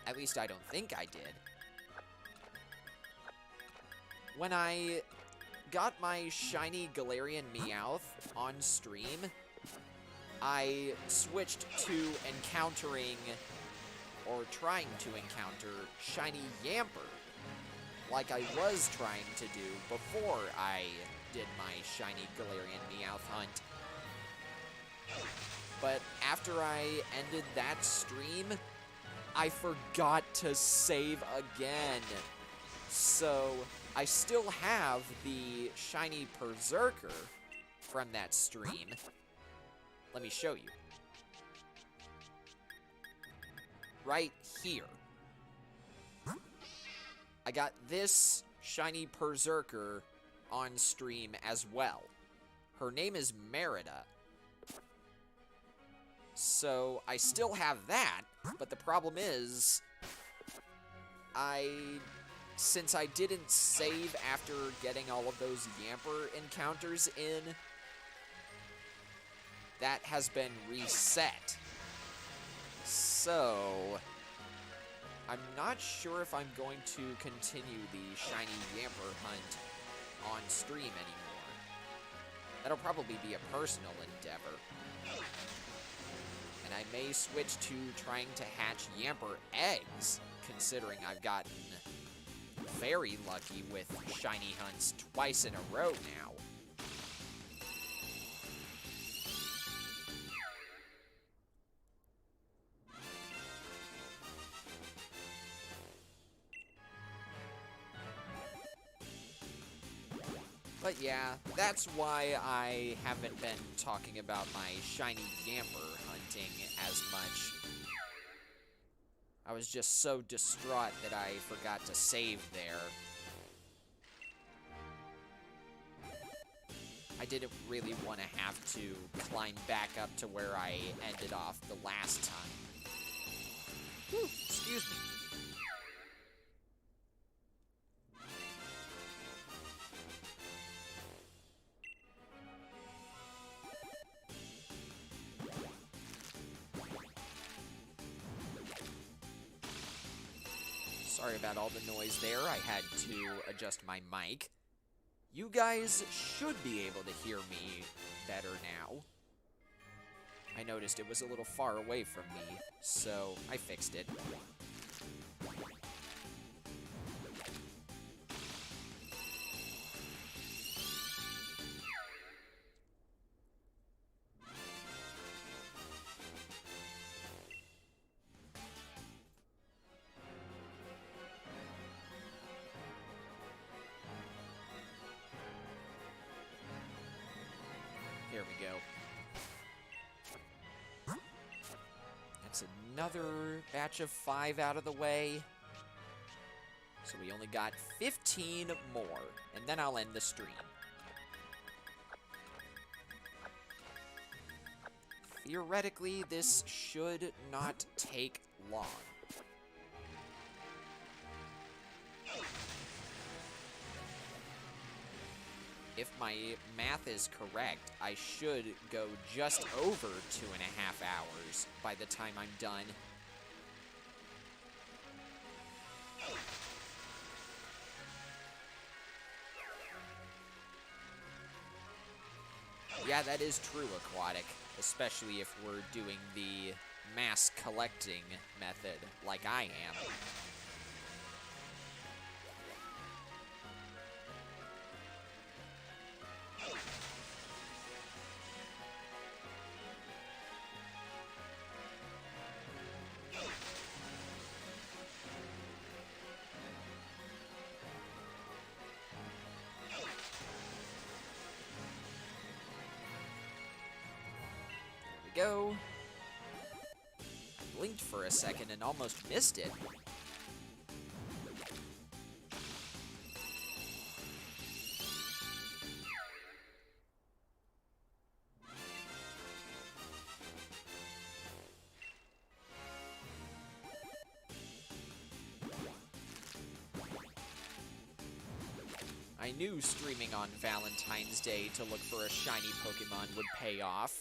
At least I don't think I did. When I got my shiny Galarian Meowth on stream, I switched to encountering, or trying to encounter, shiny Yamper, like I was trying to do before I did my shiny Galarian Meowth hunt. But after I ended that stream, I forgot to save again. So I still have the shiny Berserker from that stream. Let me show you. Right here. I got this shiny Berserker on stream as well. Her name is Merida. So I still have that, but the problem is, since I didn't save after getting all of those Yamper encounters in, that has been reset. So I'm not sure if I'm going to continue the shiny Yamper hunt on stream anymore. That'll probably be a personal endeavor. And I may switch to trying to hatch Yamper eggs, considering I've gotten very lucky with shiny hunts twice in a row now. But yeah, that's why I haven't been talking about my shiny Yamper hunting as much. I was just so distraught that I forgot to save there. I didn't really want to have to climb back up to where I ended off the last time. Whew, excuse me. Sorry about all the noise there. I had to adjust my mic. You guys should be able to hear me better now. I noticed it was a little far away from me, so I fixed it. Here we go. That's another batch of 5 out of the way. So we only got 15 more, and then I'll end the stream. Theoretically, this should not take long. If my math is correct, I should go just over 2.5 hours by the time I'm done. Yeah, that is true, Aquatic, especially if we're doing the mass collecting method like I am. Go. I blinked for a second and almost missed it. I knew streaming on Valentine's Day to look for a shiny Pokemon would pay off.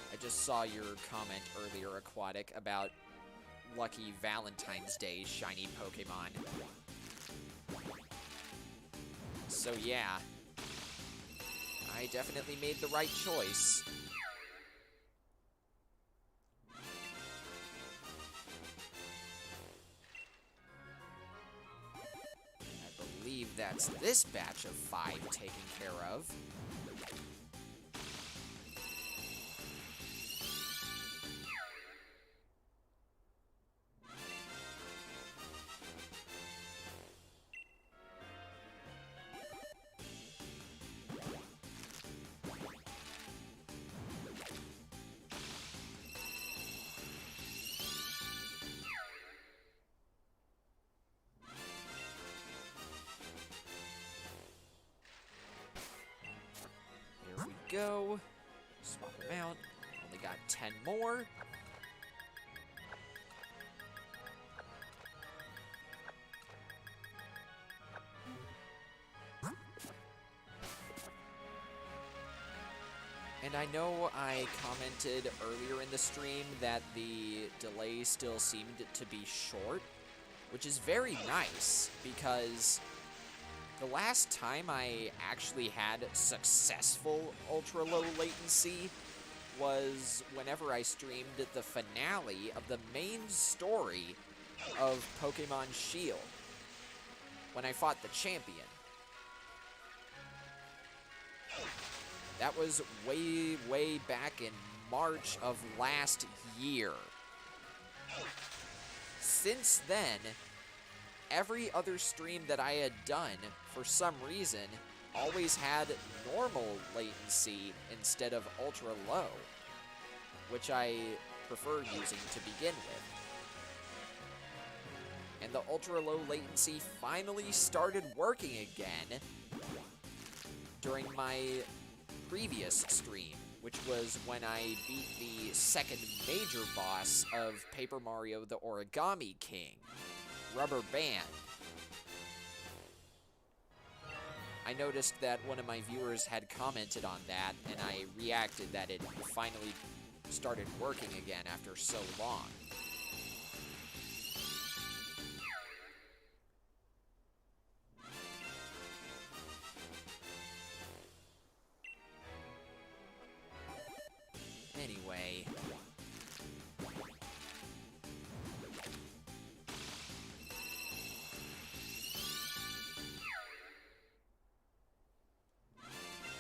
I just saw your comment earlier, Aquatic, about lucky Valentine's Day shiny Pokemon. So yeah, I definitely made the right choice. I believe that's this batch of 5 taken care of. Go. Swap them out. Only got 10 more. And I know I commented earlier in the stream that the delay still seemed to be short, which is very nice because the last time I actually had successful ultra-low latency was whenever I streamed the finale of the main story of Pokemon Shield when I fought the champion. That was way back in March of last year. Since then, every other stream that I had done, for some reason, always had normal latency instead of ultra low, which I prefer using to begin with. And the ultra low latency finally started working again during my previous stream, which was when I beat the second major boss of Paper Mario the Origami King, Rubber Band. I noticed that one of my viewers had commented on that, and I reacted that it finally started working again after so long. Anyway,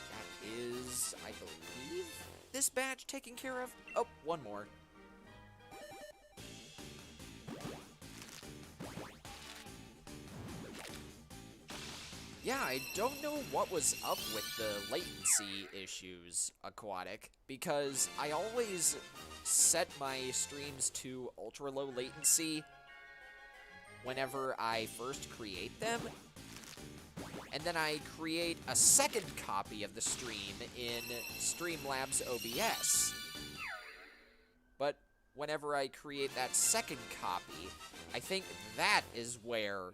that is, I believe, this badge taken care of. Oh, one more. Yeah, I don't know what was up with the latency issues, Aquatic, because I always set my streams to ultra low latency whenever I first create them, and then I create a second copy of the stream in Streamlabs OBS. But whenever I create that second copy, I think that is where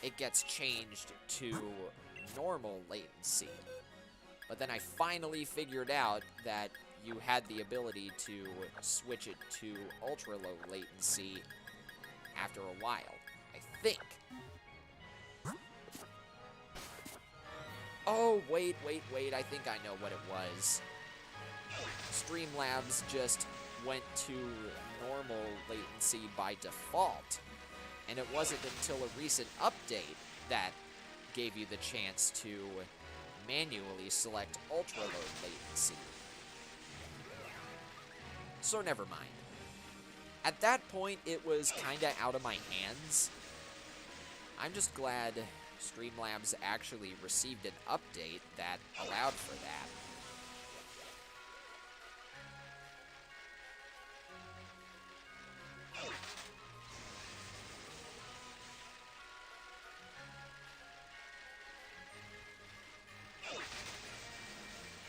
it gets changed to normal latency. But then I finally figured out that you had the ability to switch it to ultra low latency after a while, I think. Oh, wait, I think I know what it was. Streamlabs just went to normal latency by default. And it wasn't until a recent update that gave you the chance to manually select ultra low latency. So never mind. At that point, it was kinda out of my hands. I'm just glad Streamlabs actually received an update that allowed for that.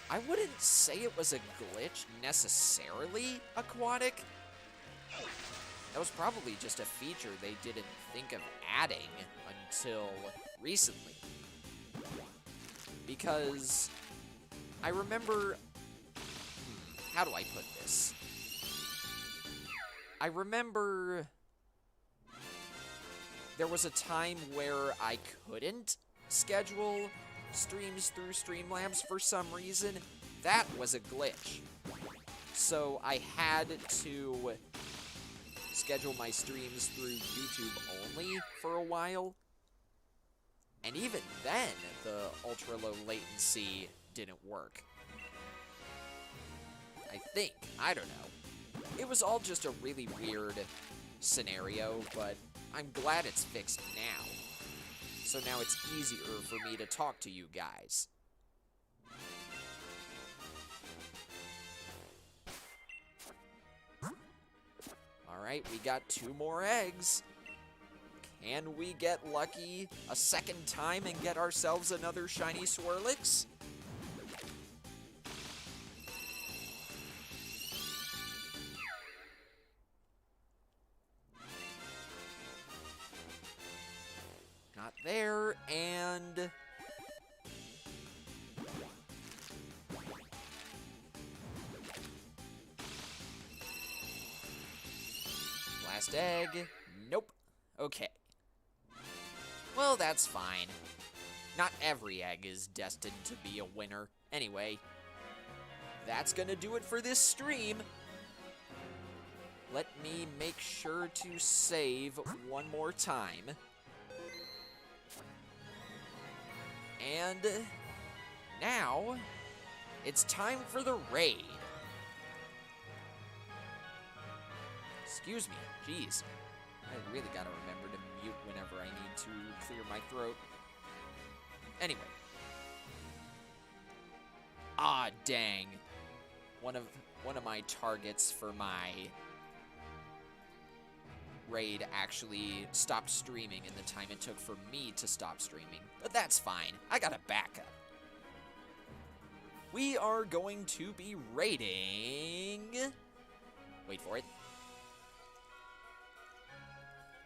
I wouldn't say it was a glitch necessarily, Aquatic. That was probably just a feature they didn't think of adding until recently. Because I remember... how do I put this? I remember there was a time where I couldn't schedule streams through Streamlabs for some reason. That was a glitch. So I had to schedule my streams through YouTube only for a while. And even then, the ultra low latency didn't work. I think. I don't know. It was all just a really weird scenario, but I'm glad it's fixed now. So now it's easier for me to talk to you guys. Alright, we got 2 more eggs. Can we get lucky a second time and get ourselves another Shiny Swirlix? Not there, and... last egg. Nope. Okay. Well, that's fine. Not every egg is destined to be a winner. Anyway, that's gonna do it for this stream. let me make sure to save one more time. And now, it's time for the raid. Excuse me, jeez. I really gotta remember to mute whenever I need to clear my throat. Anyway. Ah, dang. One of my targets for my raid actually stopped streaming in the time it took for me to stop streaming. But that's fine. I got a backup. We are going to be raiding... Wait for it.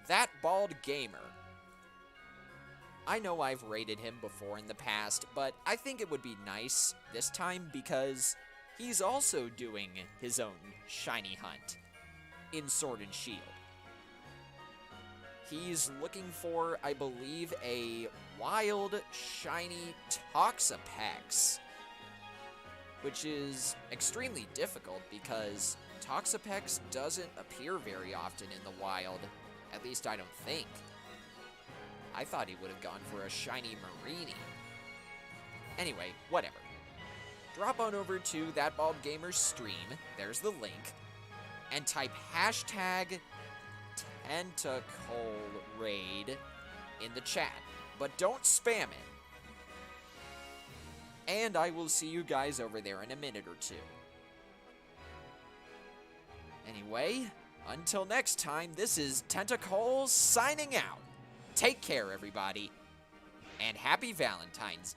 That Bald Gamer. I know I've raided him before in the past, but I think it would be nice this time because he's also doing his own shiny hunt in Sword and Shield. He's looking for, I believe, a wild shiny Toxapex, which is extremely difficult because Toxapex doesn't appear very often in the wild, at least I don't think. I thought he would have gone for a shiny Mareanie. Anyway, whatever. Drop on over to That Bald Gamer's stream, there's the link, and type hashtag Tentacle Raid in the chat, but don't spam it. And I will see you guys over there in a minute or two. Anyway, until next time, this is Tentacles signing out. Take care, everybody, and happy Valentine's Day.